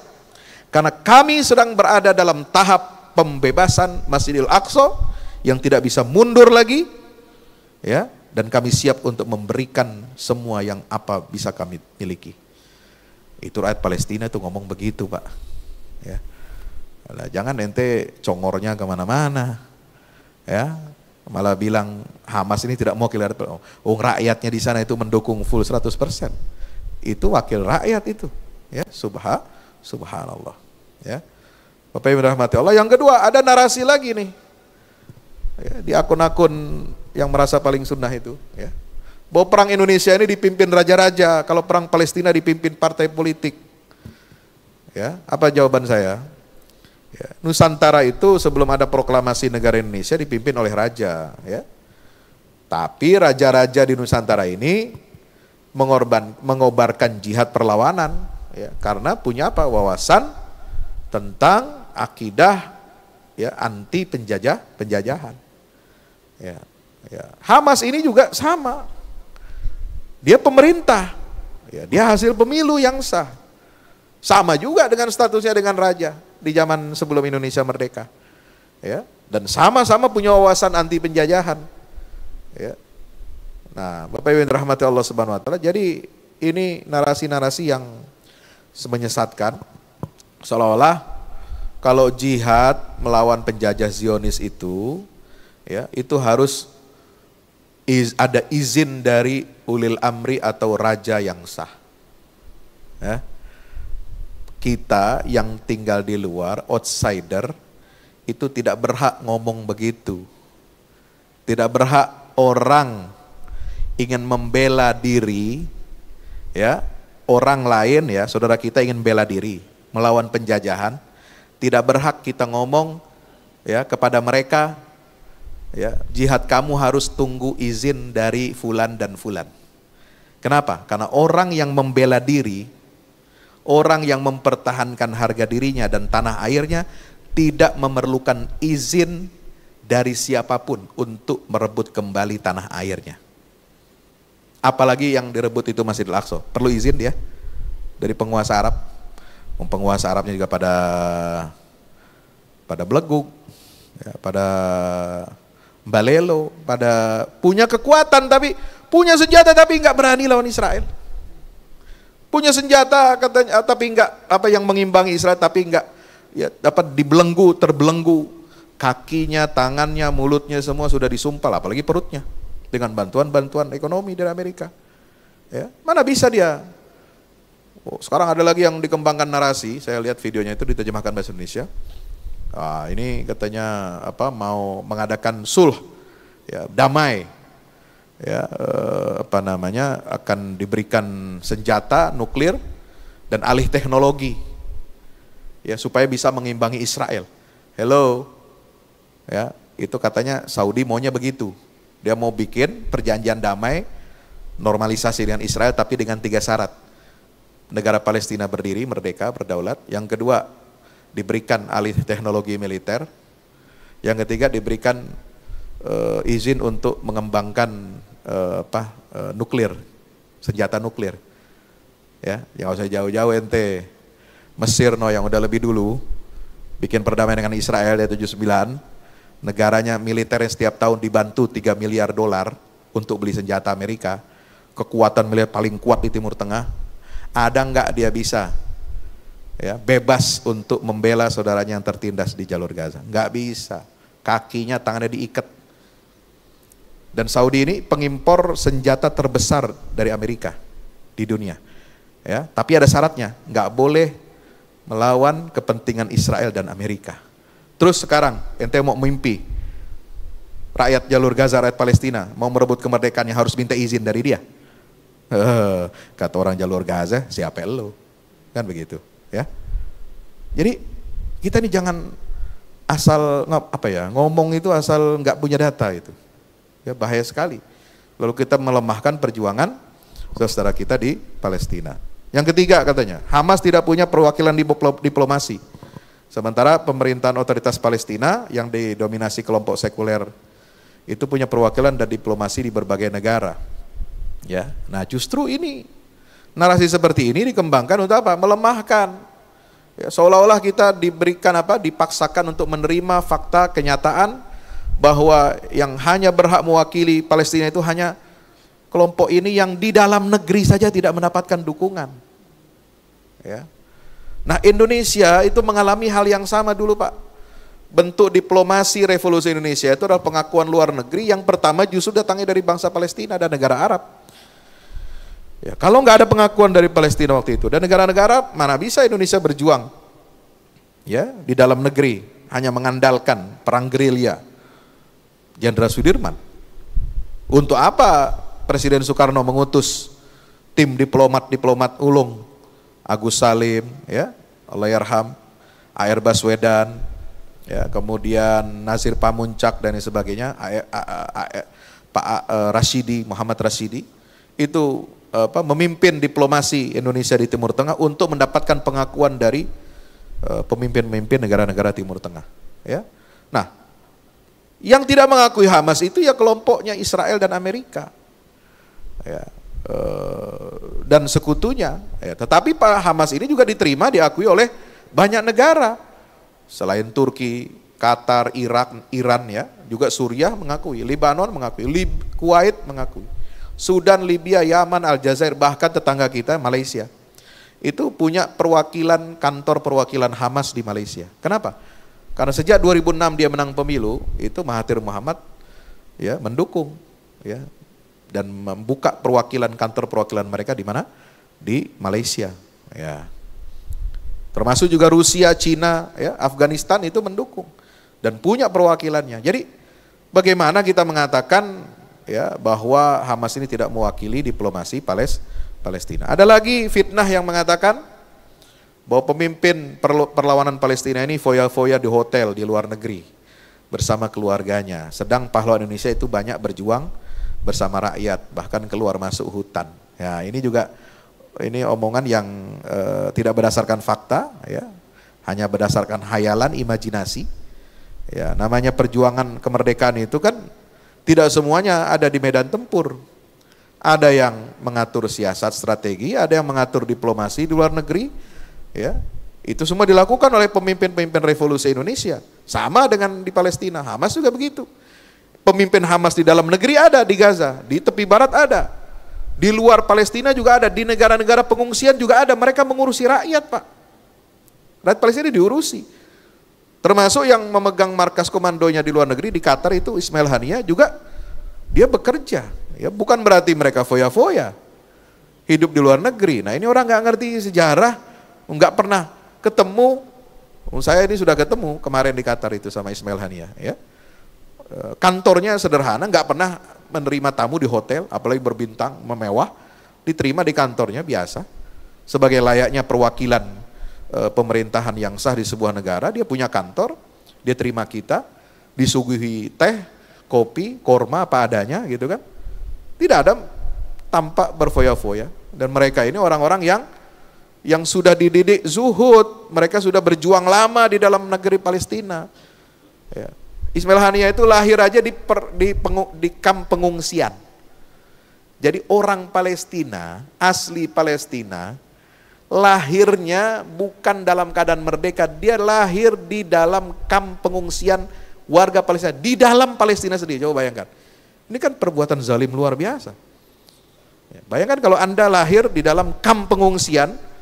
Karena kami sedang berada dalam tahap pembebasan Masjidil Aqsa yang tidak bisa mundur lagi, ya, dan kami siap untuk memberikan semua yang apa bisa kami miliki. Itu rakyat Palestina itu ngomong begitu, Pak. Ya. Nah, jangan ente congornya kemana-mana, ya, malah bilang Hamas ini tidak mau wakil rakyat. Oh, rakyatnya di sana itu mendukung full 100%. Itu wakil rakyat itu, ya, subhanallah, ya. Bapak Ibu rahmati Allah. Yang kedua, ada narasi lagi nih, ya, di akun-akun yang merasa paling sunnah itu, ya, bahwa perang Indonesia ini dipimpin raja-raja, kalau perang Palestina dipimpin partai politik. Ya, apa jawaban saya? Ya, Nusantara itu sebelum ada proklamasi negara Indonesia dipimpin oleh raja, ya. Tapi raja-raja di Nusantara ini mengobarkan jihad perlawanan, ya, karena punya apa? Wawasan tentang akidah, ya, anti penjajahan. Ya, ya. Hamas ini juga sama. Dia pemerintah, ya, dia hasil pemilu yang sah. Sama juga dengan statusnya dengan raja di zaman sebelum Indonesia merdeka, ya, dan sama-sama punya wawasan anti penjajahan, ya. Nah, Bapak Ibu yang dirahmati Allah Subhanahu Wa Taala, jadi ini narasi-narasi yang menyesatkan, seolah-olah kalau jihad melawan penjajah Zionis itu, ya, itu harus ada izin dari ulil amri atau raja yang sah, ya. Kita yang tinggal di luar, outsider, itu tidak berhak ngomong begitu. Tidak berhak orang ingin membela diri, ya, orang lain, ya, saudara kita ingin bela diri, melawan penjajahan, tidak berhak kita ngomong, ya, kepada mereka, ya, jihad kamu harus tunggu izin dari fulan dan fulan. Kenapa? Karena orang yang membela diri, orang yang mempertahankan harga dirinya dan tanah airnya tidak memerlukan izin dari siapapun untuk merebut kembali tanah airnya. Apalagi yang direbut itu Masjidil Aqsa, perlu izin dia dari penguasa Arab. Penguasa Arabnya juga pada beleguk, ya, pada balelo, pada punya kekuatan tapi punya senjata tapi nggak berani lawan Israel. Punya senjata katanya, tapi enggak apa yang mengimbangi Israel, tapi enggak, ya, dapat terbelenggu, kakinya, tangannya, mulutnya semua sudah disumpal, apalagi perutnya. dengan bantuan-bantuan ekonomi dari Amerika. Ya, mana bisa dia? Oh, sekarang ada lagi yang dikembangkan narasi, saya lihat videonya itu diterjemahkan bahasa Indonesia. Ini katanya mau mengadakan sulh, ya, damai, ya, akan diberikan senjata nuklir dan alih teknologi, ya, supaya bisa mengimbangi Israel. Hello, ya, itu katanya Saudi maunya begitu. Dia mau bikin perjanjian damai, normalisasi dengan Israel, tapi dengan 3 syarat. Negara Palestina berdiri, merdeka, berdaulat. Yang kedua, diberikan alih teknologi militer. Yang ketiga, diberikan izin untuk mengembangkan nuklir, senjata nuklir. Ya, yang usah jauh-jauh ente. Mesir yang udah lebih dulu bikin perdamaian dengan Israel di 79. Negaranya militernya setiap tahun dibantu $3 miliar untuk beli senjata Amerika. Kekuatan militer paling kuat di Timur Tengah. Ada nggak dia bisa, ya, bebas untuk membela saudaranya yang tertindas di jalur Gaza? Nggak bisa. Kakinya, tangannya diikat. Dan Saudi ini pengimpor senjata terbesar dari Amerika di dunia. Ya, tapi ada syaratnya, nggak boleh melawan kepentingan Israel dan Amerika. Terus sekarang ente mau mimpi rakyat jalur Gaza, rakyat Palestina mau merebut kemerdekaannya harus minta izin dari dia. Kata orang jalur Gaza, siapa lo? Kan begitu, ya. Jadi kita ini jangan asal ngomong itu asal nggak punya data itu. Ya, bahaya sekali. Lalu kita melemahkan perjuangan saudara kita di Palestina. Yang ketiga katanya, Hamas tidak punya perwakilan di diplomasi. Sementara pemerintahan otoritas Palestina yang didominasi kelompok sekuler itu punya perwakilan dan diplomasi di berbagai negara. Ya, nah justru ini narasi seperti ini dikembangkan untuk apa? Melemahkan. Ya, seolah-olah kita dipaksakan untuk menerima fakta kenyataan bahwa yang hanya berhak mewakili Palestina itu hanya kelompok ini yang di dalam negeri saja tidak mendapatkan dukungan. Ya. Nah, Indonesia itu mengalami hal yang sama dulu, Pak. Bentuk diplomasi revolusi Indonesia itu adalah pengakuan luar negeri yang pertama justru datangnya dari bangsa Palestina dan negara Arab. Ya, kalau nggak ada pengakuan dari Palestina waktu itu dan negara-negara, mana bisa Indonesia berjuang, ya, di dalam negeri hanya mengandalkan perang gerilya Jenderal Sudirman. Untuk apa Presiden Soekarno mengutus tim diplomat ulung, Agus Salim, ya, Allahyarham, A.R. Baswedan, ya, kemudian Nazir Pamuncak dan sebagainya, Pak Rashidi, Muhammad Rashidi, itu memimpin diplomasi Indonesia di Timur Tengah untuk mendapatkan pengakuan dari pemimpin-pemimpin negara-negara Timur Tengah. Ya, nah, yang tidak mengakui Hamas itu ya kelompoknya Israel dan Amerika, ya, dan sekutunya. Ya, tetapi Pak Hamas ini juga diterima, diakui oleh banyak negara selain Turki, Qatar, Irak, Iran, ya, juga Suriah mengakui, Lebanon mengakui, Kuwait mengakui. Sudan, Libya, Yaman, Aljazair, bahkan tetangga kita Malaysia itu punya perwakilan, kantor perwakilan Hamas di Malaysia. Kenapa? Karena sejak 2006 dia menang pemilu, itu Mahathir Muhammad, ya, mendukung, ya, dan membuka perwakilan, kantor perwakilan mereka di mana? Di Malaysia, ya. Termasuk juga Rusia, Cina, ya, Afghanistan itu mendukung dan punya perwakilannya. Jadi bagaimana kita mengatakan, ya, bahwa Hamas ini tidak mewakili diplomasi Palestina. Ada lagi fitnah yang mengatakan bahwa pemimpin perlawanan Palestina ini foya-foya di hotel di luar negeri bersama keluarganya. Sedang pahlawan Indonesia itu banyak berjuang bersama rakyat, bahkan keluar masuk hutan. Ya, ini juga omongan yang tidak berdasarkan fakta, ya, hanya berdasarkan hayalan, imajinasi. Ya, namanya perjuangan kemerdekaan itu kan tidak semuanya ada di medan tempur. Ada yang mengatur siasat strategi, ada yang mengatur diplomasi di luar negeri, ya. Itu semua dilakukan oleh pemimpin-pemimpin revolusi Indonesia. Sama dengan di Palestina, Hamas juga begitu. Pemimpin Hamas di dalam negeri ada di Gaza, di tepi barat ada. Di luar Palestina juga ada, di negara-negara pengungsian juga ada. Mereka mengurusi rakyat, Pak. Rakyat Palestina diurusi. Termasuk yang memegang markas komandonya di luar negeri, di Qatar itu Ismail Haniyah juga Dia bekerja, ya bukan berarti mereka foya-foya hidup di luar negeri. Nah ini orang nggak ngerti sejarah, nggak pernah ketemu. Saya ini sudah ketemu kemarin di Qatar itu sama Ismail Haniah, ya. Kantornya sederhana, nggak pernah menerima tamu di hotel, apalagi berbintang, memewah, diterima di kantornya biasa, sebagai layaknya perwakilan pemerintahan yang sah di sebuah negara. Dia punya kantor, dia terima kita, disuguhi teh, kopi, korma apa adanya gitu kan. Tidak ada tampak berfoya-foya. Dan mereka ini orang-orang yang sudah dididik zuhud, mereka sudah berjuang lama di dalam negeri Palestina. Ya. Ismail Haniah itu lahir aja di kamp pengungsian. Jadi orang Palestina, asli Palestina, lahirnya bukan dalam keadaan merdeka, dia lahir di dalam kamp pengungsian warga Palestina, di dalam Palestina sendiri. Coba bayangkan, ini kan perbuatan zalim luar biasa. Ya, bayangkan kalau Anda lahir di dalam kamp pengungsian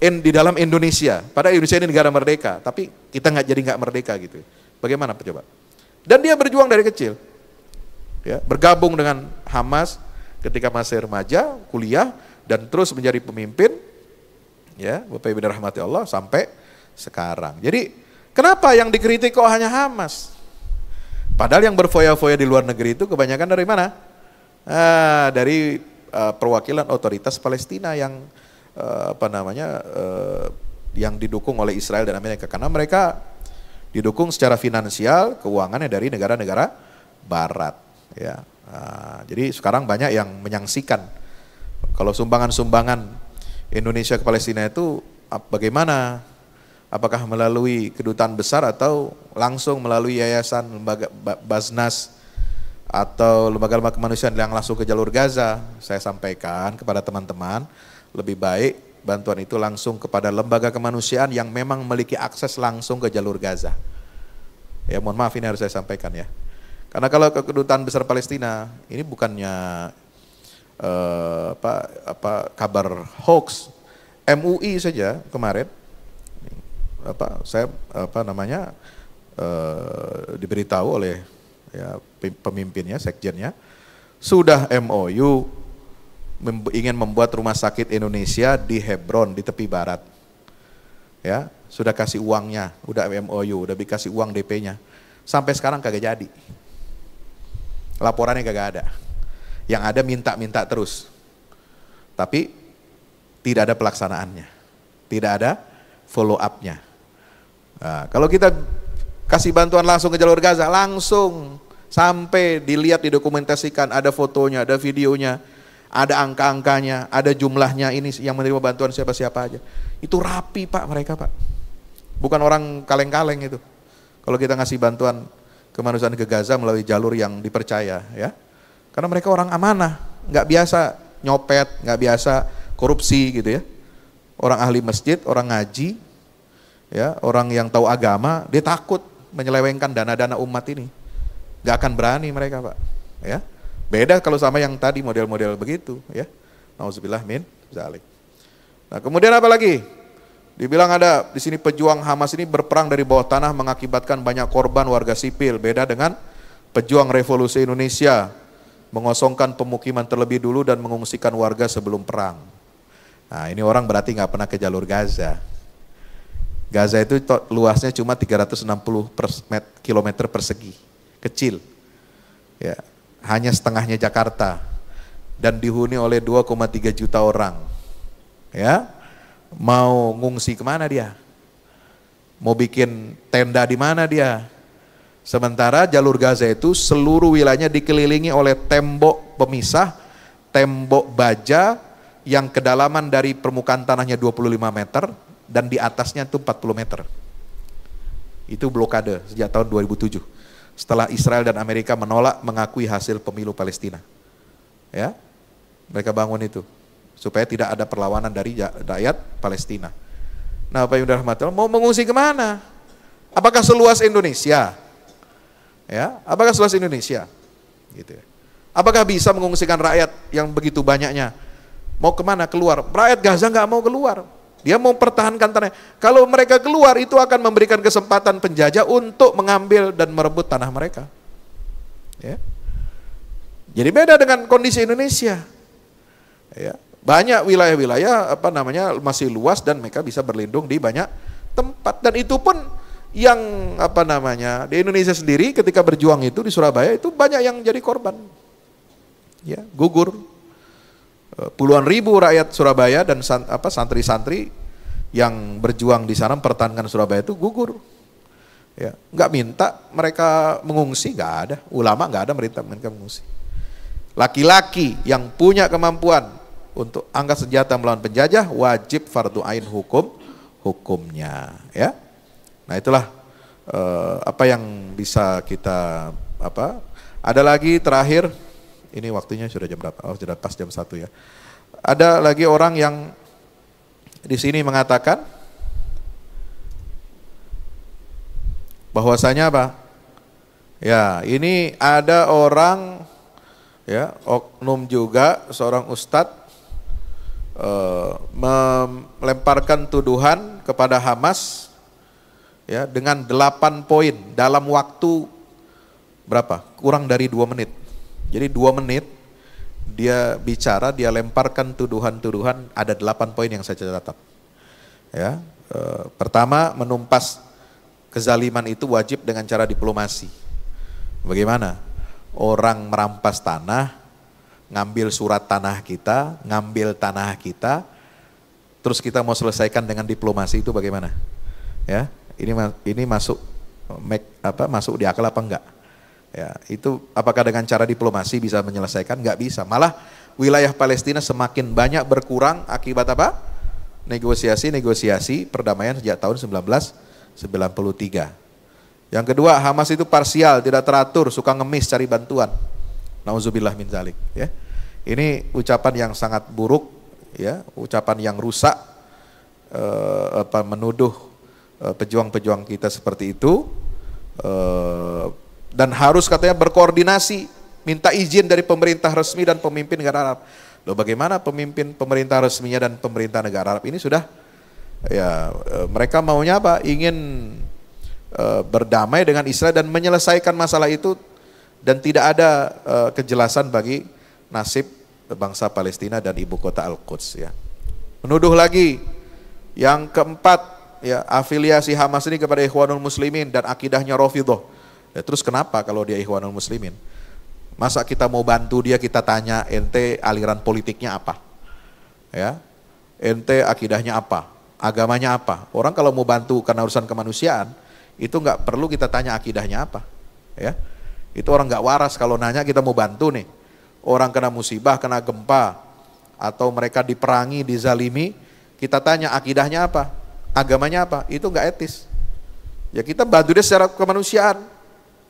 di dalam Indonesia, padahal Indonesia ini negara merdeka, tapi kita nggak merdeka gitu. Bagaimana coba? Dan dia berjuang dari kecil, ya, bergabung dengan Hamas ketika masih remaja, kuliah, dan terus menjadi pemimpin, ya, Bapak Ibu dirahmati Allah sampai sekarang. Jadi kenapa yang dikritik kok hanya Hamas? Padahal yang berfoya-foya di luar negeri itu kebanyakan dari mana? Dari perwakilan otoritas Palestina yang yang didukung oleh Israel dan Amerika, karena mereka didukung secara finansial, keuangannya dari negara-negara Barat. Ya, jadi sekarang banyak yang menyaksikan kalau sumbangan-sumbangan Indonesia ke Palestina itu bagaimana? Apakah melalui kedutaan besar atau langsung melalui yayasan, lembaga Basnas atau lembaga-lembaga kemanusiaan yang langsung ke jalur Gaza? Saya sampaikan kepada teman-teman, lebih baik bantuan itu langsung kepada lembaga kemanusiaan yang memang memiliki akses langsung ke jalur Gaza. Ya, mohon maaf ini harus saya sampaikan ya. Karena kalau ke kedutaan besar Palestina, ini bukannya kabar hoax. MUI saja kemarin diberitahu oleh ya, pemimpinnya, sekjennya, sudah MOU ingin membuat rumah sakit Indonesia di Hebron, di tepi barat. Ya, sudah kasih uangnya, udah MOU, udah dikasih uang DP-nya. Sampai sekarang kagak jadi. Laporannya kagak ada. Yang ada minta-minta terus. Tapi tidak ada pelaksanaannya. Tidak ada follow up-nya. Nah, kalau kita kasih bantuan langsung ke jalur Gaza, langsung sampai dilihat, didokumentasikan, ada fotonya, ada videonya, ada angka-angkanya, ada jumlahnya, ini yang menerima bantuan siapa-siapa aja. Itu rapi Pak mereka Pak. Bukan orang kaleng-kaleng itu. Kalau kita ngasih bantuan kemanusiaan ke Gaza melalui jalur yang dipercaya ya. Karena mereka orang amanah, nggak biasa nyopet, nggak biasa korupsi gitu ya. Orang ahli masjid, orang ngaji, ya, orang yang tahu agama, dia takut menyelewengkan dana-dana umat ini. Nggak akan berani mereka Pak. Ya. Beda kalau sama yang tadi model-model begitu ya. Nauzubillah min zalik. Nah, kemudian apa lagi? Dibilang ada di sini pejuang Hamas ini berperang dari bawah tanah mengakibatkan banyak korban warga sipil. Beda dengan pejuang revolusi Indonesia mengosongkan pemukiman terlebih dulu dan mengungsikan warga sebelum perang. Nah, ini orang berarti nggak pernah ke jalur Gaza. Gaza itu luasnya cuma 360 km persegi, kecil. Ya. Hanya setengahnya Jakarta dan dihuni oleh 2,3 juta orang. Ya, mau ngungsi kemana dia? Mau bikin tenda di mana dia? Sementara jalur Gaza itu seluruh wilayahnya dikelilingi oleh tembok pemisah, tembok baja yang kedalaman dari permukaan tanahnya 25 meter dan di atasnya itu 40 meter. Itu blokade sejak tahun 2007. Setelah Israel dan Amerika menolak mengakui hasil pemilu Palestina. Ya, mereka bangun itu supaya tidak ada perlawanan dari rakyat Palestina. Nah, Bapak Ibu rahmatullah, mau mengungsi kemana? Apakah seluas Indonesia? Ya, apakah seluas Indonesia? Gitu ya. Apakah bisa mengungsikan rakyat yang begitu banyaknya? Mau kemana? Keluar. Rakyat Gaza nggak mau keluar. Dia mau pertahankan tanah. Kalau mereka keluar itu akan memberikan kesempatan penjajah untuk mengambil dan merebut tanah mereka. Ya. Jadi beda dengan kondisi Indonesia. Ya, banyak wilayah-wilayah masih luas dan mereka bisa berlindung di banyak tempat, dan itu pun yang di Indonesia sendiri ketika berjuang itu di Surabaya itu banyak yang jadi korban. Ya, gugur. Puluhan ribu rakyat Surabaya dan santri-santri yang berjuang di sana mempertahankan Surabaya itu gugur. Ya, nggak minta mereka mengungsi, nggak ada. Ulama nggak ada merintah mereka mengungsi. Laki-laki yang punya kemampuan untuk angkat senjata melawan penjajah wajib fardu ain hukumnya. Ya, nah itulah apa yang bisa kita Ada lagi terakhir. Ini waktunya sudah jam berapa? Oh, sudah pas jam 1 ya. Ada lagi orang yang di sini mengatakan bahwasanya apa? Ya, ini ada orang ya, oknum juga, seorang ustadz melemparkan tuduhan kepada Hamas ya dengan 8 poin dalam waktu berapa? Kurang dari 2 menit. Jadi 2 menit dia bicara, dia lemparkan tuduhan-tuduhan, ada 8 poin yang saya catat. Ya, pertama, menumpas kezaliman itu wajib dengan cara diplomasi. Bagaimana? Orang merampas tanah, ngambil surat tanah kita, ngambil tanah kita, terus kita mau selesaikan dengan diplomasi, itu bagaimana? Ya, ini masuk masuk di akal apa enggak? Ya, itu apakah dengan cara diplomasi bisa menyelesaikan? Nggak bisa. Malah wilayah Palestina semakin banyak berkurang akibat apa? Negosiasi perdamaian sejak tahun 1993. Yang kedua, Hamas itu parsial, tidak teratur, suka ngemis cari bantuan. Nauzubillah min dzalik, ya. Ini ucapan yang sangat buruk, ya, ucapan yang rusak, menuduh pejuang-pejuang kita seperti itu. Dan harus katanya berkoordinasi, minta izin dari pemerintah resmi dan pemimpin negara Arab. Loh, bagaimana pemimpin pemerintah resminya dan pemerintah negara Arab ini sudah ya mereka maunya apa? Ingin berdamai dengan Israel dan menyelesaikan masalah itu, dan tidak ada kejelasan bagi nasib bangsa Palestina dan ibu kota Al-Quds, ya. Menuduh lagi yang keempat, ya, afiliasi Hamas ini kepada Ikhwanul Muslimin dan akidahnya Rafidhah. Ya, terus kenapa kalau dia Ikhwanul Muslimin? Masa kita mau bantu dia, kita tanya ente aliran politiknya apa? Ya, ente akidahnya apa? Agamanya apa? Orang kalau mau bantu karena urusan kemanusiaan, itu nggak perlu kita tanya akidahnya apa. Ya, itu orang nggak waras kalau nanya kita mau bantu nih. Orang kena musibah, kena gempa, atau mereka diperangi, dizalimi, kita tanya akidahnya apa? Agamanya apa? Itu nggak etis. Ya, kita bantu dia secara kemanusiaan.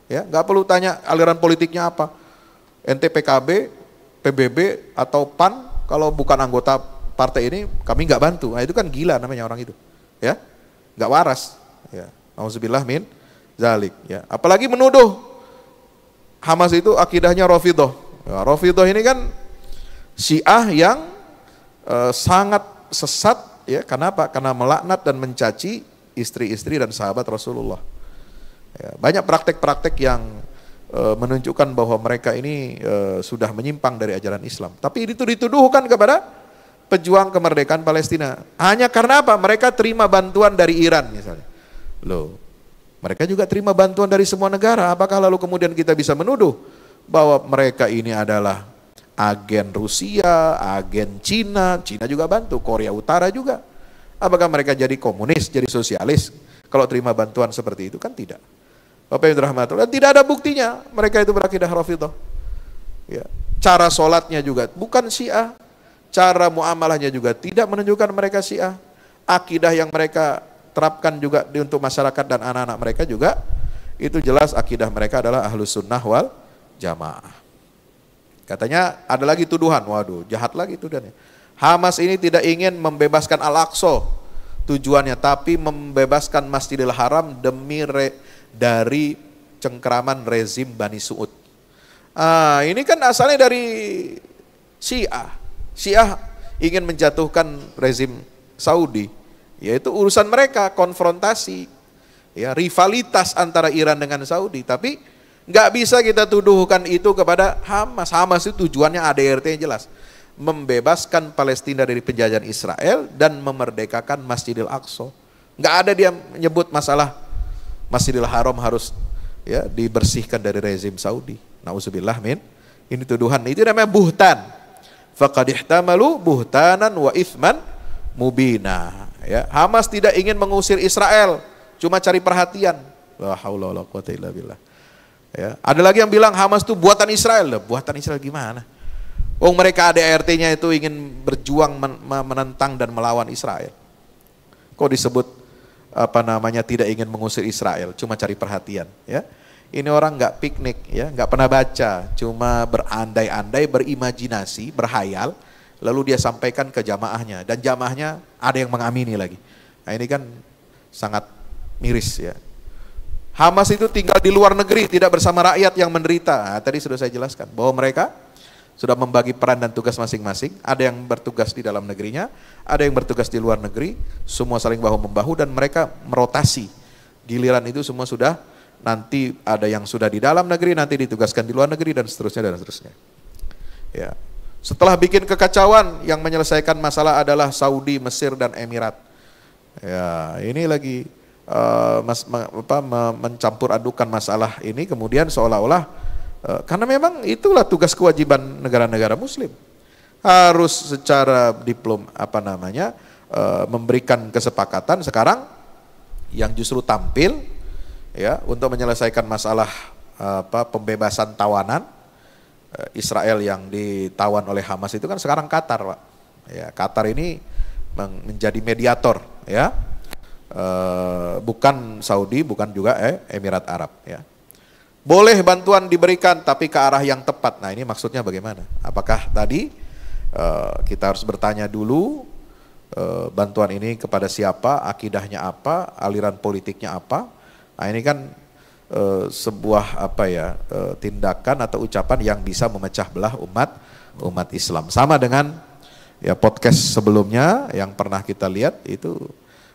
Ya, nggak perlu tanya aliran politiknya apa. Ente PKB, PBB atau PAN, kalau bukan anggota partai ini kami nggak bantu. Nah, itu kan gila namanya orang itu. Ya, nggak waras. Ya, auzubillah min dzalik. Ya, apalagi menuduh Hamas itu akidahnya Rafidhah. Ya, Rafidhah ini kan Syiah yang sangat sesat, ya. Kenapa? Karena melaknat dan mencaci istri-istri dan sahabat Rasulullah. Ya, banyak praktek-praktek yang menunjukkan bahwa mereka ini sudah menyimpang dari ajaran Islam. Tapi itu dituduhkan kepada pejuang kemerdekaan Palestina. Hanya karena apa? Mereka terima bantuan dari Iran misalnya. Loh, mereka juga terima bantuan dari semua negara. Apakah lalu kemudian kita bisa menuduh bahwa mereka ini adalah agen Rusia, agen Cina? Cina juga bantu, Korea Utara juga. Apakah mereka jadi komunis, jadi sosialis kalau terima bantuan seperti itu? Kan tidak. Bapak yang dirahmati Allah, tidak ada buktinya mereka itu berakidah Rafidhah. Ya, cara sholatnya juga bukan Syiah, cara muamalahnya juga tidak menunjukkan mereka Syiah. Akidah yang mereka terapkan juga untuk masyarakat dan anak-anak mereka juga itu jelas akidah mereka adalah Ahlus Sunnah wal Jamaah. Katanya ada lagi tuduhan, waduh, jahat lagi tuduhannya. Hamas ini tidak ingin membebaskan Al-Aqsa tujuannya, tapi membebaskan Masjidil Haram dari cengkeraman rezim Bani Su'ud. Ini kan asalnya dari Syiah. Syiah ingin menjatuhkan rezim Saudi, yaitu urusan mereka, konfrontasi, ya, rivalitas antara Iran dengan Saudi. Tapi Nggak bisa kita tuduhkan itu kepada Hamas. Hamas itu tujuannya ADRT jelas, membebaskan Palestina dari penjajahan Israel dan memerdekakan Masjidil Aqsa. Nggak ada dia menyebut masalah Masjidil Haram harus ya dibersihkan dari rezim Saudi. Nauzubillah min. Ini tuduhan, itu namanya buhtan. Faqad ihtamalu buhtanan wa ithman mubina. Ya, Hamas tidak ingin mengusir Israel, cuma cari perhatian. La haula wala quwata illa billah. Ya, ada lagi yang bilang Hamas itu buatan Israel. Loh, buatan Israel gimana? Oh, mereka ADRT-nya itu ingin berjuang menentang dan melawan Israel. Kok disebut tidak ingin mengusir Israel, cuma cari perhatian, ya. Ini orang nggak piknik, ya, nggak pernah baca, cuma berandai-andai, berimajinasi, berhayal, lalu dia sampaikan ke jamaahnya, dan jamaahnya ada yang mengamini lagi. Nah, ini kan sangat miris, ya. Hamas itu tinggal di luar negeri, tidak bersama rakyat yang menderita. Nah, tadi sudah saya jelaskan bahwa mereka sudah membagi peran dan tugas masing-masing. Ada yang bertugas di dalam negerinya, ada yang bertugas di luar negeri, semua saling bahu-membahu dan mereka merotasi. Giliran itu semua sudah, nanti ada yang sudah di dalam negeri, nanti ditugaskan di luar negeri dan seterusnya dan seterusnya. Ya. Setelah bikin kekacauan, yang menyelesaikan masalah adalah Saudi, Mesir dan Emirat. Ya, ini lagi mencampur adukan masalah ini, kemudian seolah-olah karena memang itulah tugas kewajiban negara-negara Muslim, harus secara memberikan kesepakatan. Sekarang yang justru tampil ya untuk menyelesaikan masalah pembebasan tawanan Israel yang ditawan oleh Hamas itu kan sekarang Qatar, Pak. Ya, Qatar ini menjadi mediator, ya. Bukan Saudi, bukan juga Emirat Arab, ya. Boleh bantuan diberikan tapi ke arah yang tepat. Nah, ini maksudnya bagaimana? Apakah tadi kita harus bertanya dulu bantuan ini kepada siapa, akidahnya apa, aliran politiknya apa? Nah, ini kan sebuah tindakan atau ucapan yang bisa memecah belah umat Islam. Sama dengan ya podcast sebelumnya yang pernah kita lihat, itu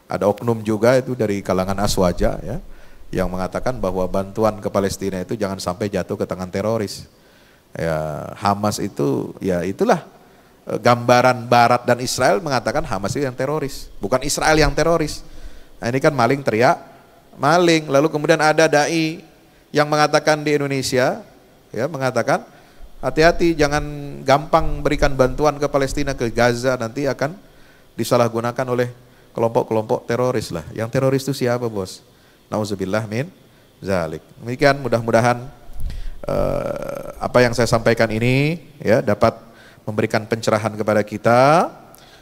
ada oknum juga itu dari kalangan Aswaja, ya, yang mengatakan bahwa bantuan ke Palestina itu jangan sampai jatuh ke tangan teroris. Ya, Hamas itu ya itulah gambaran Barat dan Israel mengatakan Hamas itu yang teroris, bukan Israel yang teroris. Nah, ini kan maling teriak maling. Lalu kemudian ada dai yang mengatakan di Indonesia, ya, mengatakan hati-hati jangan gampang berikan bantuan ke Palestina, ke Gaza, nanti akan disalahgunakan oleh kelompok-kelompok teroris lah. Yang teroris itu siapa, bos? Nauzubillah min zalik. Demikian, mudah-mudahan apa yang saya sampaikan ini ya dapat memberikan pencerahan kepada kita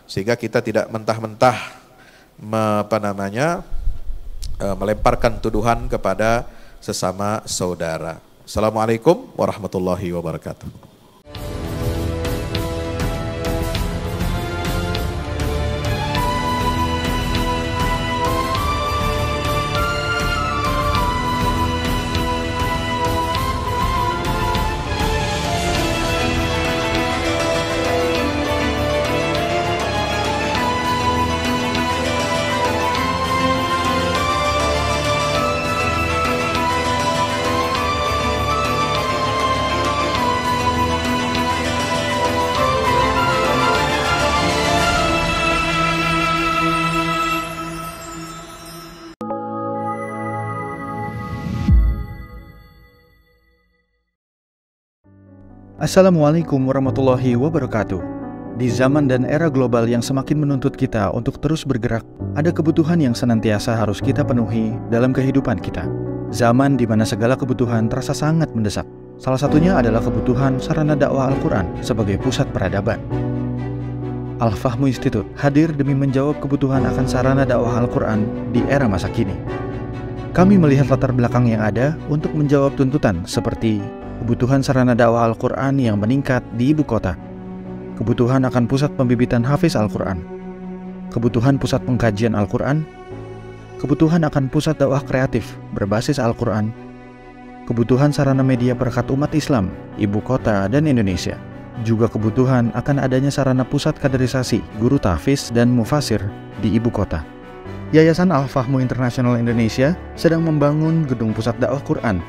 sehingga kita tidak mentah-mentah melemparkan tuduhan kepada sesama saudara. Assalamualaikum warahmatullahi wabarakatuh. Assalamualaikum warahmatullahi wabarakatuh. Di zaman dan era global yang semakin menuntut kita untuk terus bergerak, ada kebutuhan yang senantiasa harus kita penuhi dalam kehidupan kita. Zaman di mana segala kebutuhan terasa sangat mendesak. Salah satunya adalah kebutuhan sarana dakwah Al-Quran sebagai pusat peradaban. Al-Fahmu Institute hadir demi menjawab kebutuhan akan sarana dakwah Al-Quran di era masa kini. Kami melihat latar belakang yang ada untuk menjawab tuntutan seperti kebutuhan sarana dakwah Al-Quran yang meningkat di ibu kota, kebutuhan akan pusat pembibitan hafiz Al-Quran, kebutuhan pusat pengkajian Al-Quran, kebutuhan akan pusat dakwah kreatif berbasis Al-Quran, kebutuhan sarana media perekat umat Islam, ibu kota dan Indonesia, juga kebutuhan akan adanya sarana pusat kaderisasi guru tahfiz dan mufasir di ibu kota. Yayasan Al-Fahmu International Indonesia sedang membangun gedung pusat dakwah Quran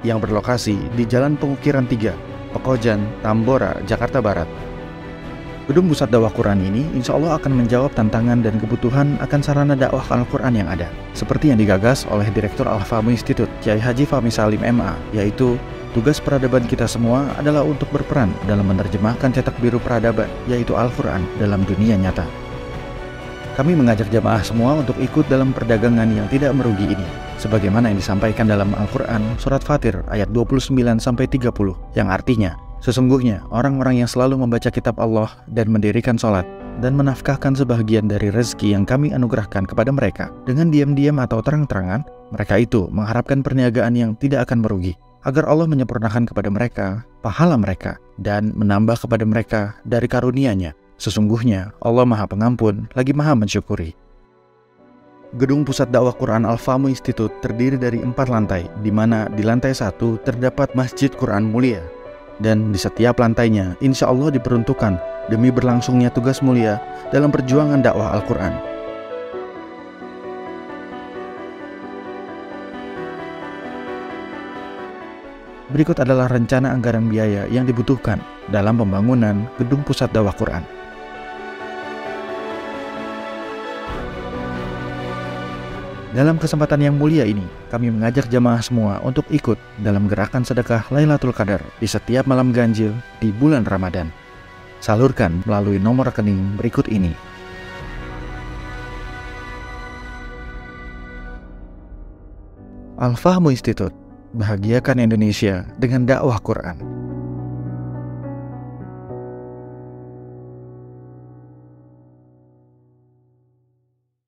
yang berlokasi di Jalan Pengukiran 3, Pekojan, Tambora, Jakarta Barat. Gedung Pusat Dakwah Quran ini insya Allah akan menjawab tantangan dan kebutuhan akan sarana dakwah Al-Quran yang ada, seperti yang digagas oleh Direktur Al-Fahmu Institute, Kiai Haji Fahmi Salim MA, yaitu tugas peradaban kita semua adalah untuk berperan dalam menerjemahkan cetak biru peradaban, yaitu Al-Quran, dalam dunia nyata. Kami mengajak jamaah semua untuk ikut dalam perdagangan yang tidak merugi ini, sebagaimana yang disampaikan dalam Al-Quran Surat Fatir ayat 29-30, yang artinya, sesungguhnya orang-orang yang selalu membaca kitab Allah dan mendirikan sholat dan menafkahkan sebahagian dari rezeki yang kami anugerahkan kepada mereka dengan diam-diam atau terang-terangan, mereka itu mengharapkan perniagaan yang tidak akan merugi, agar Allah menyempurnakan kepada mereka pahala mereka dan menambah kepada mereka dari karunia-Nya. Sesungguhnya Allah Maha Pengampun lagi Maha Mensyukuri. Gedung Pusat Dakwah Quran Al-Fahmu Institute terdiri dari 4 lantai, di mana di lantai 1 terdapat Masjid Quran Mulia, dan di setiap lantainya insya Allah diperuntukkan demi berlangsungnya tugas mulia dalam perjuangan dakwah Al-Quran. Berikut adalah rencana anggaran biaya yang dibutuhkan dalam pembangunan Gedung Pusat Dakwah Quran. Dalam kesempatan yang mulia ini, kami mengajak jamaah semua untuk ikut dalam gerakan sedekah Lailatul Qadar di setiap malam ganjil di bulan Ramadan. Salurkan melalui nomor rekening berikut ini. Al-Fahmu Institute, bahagiakan Indonesia dengan dakwah Quran.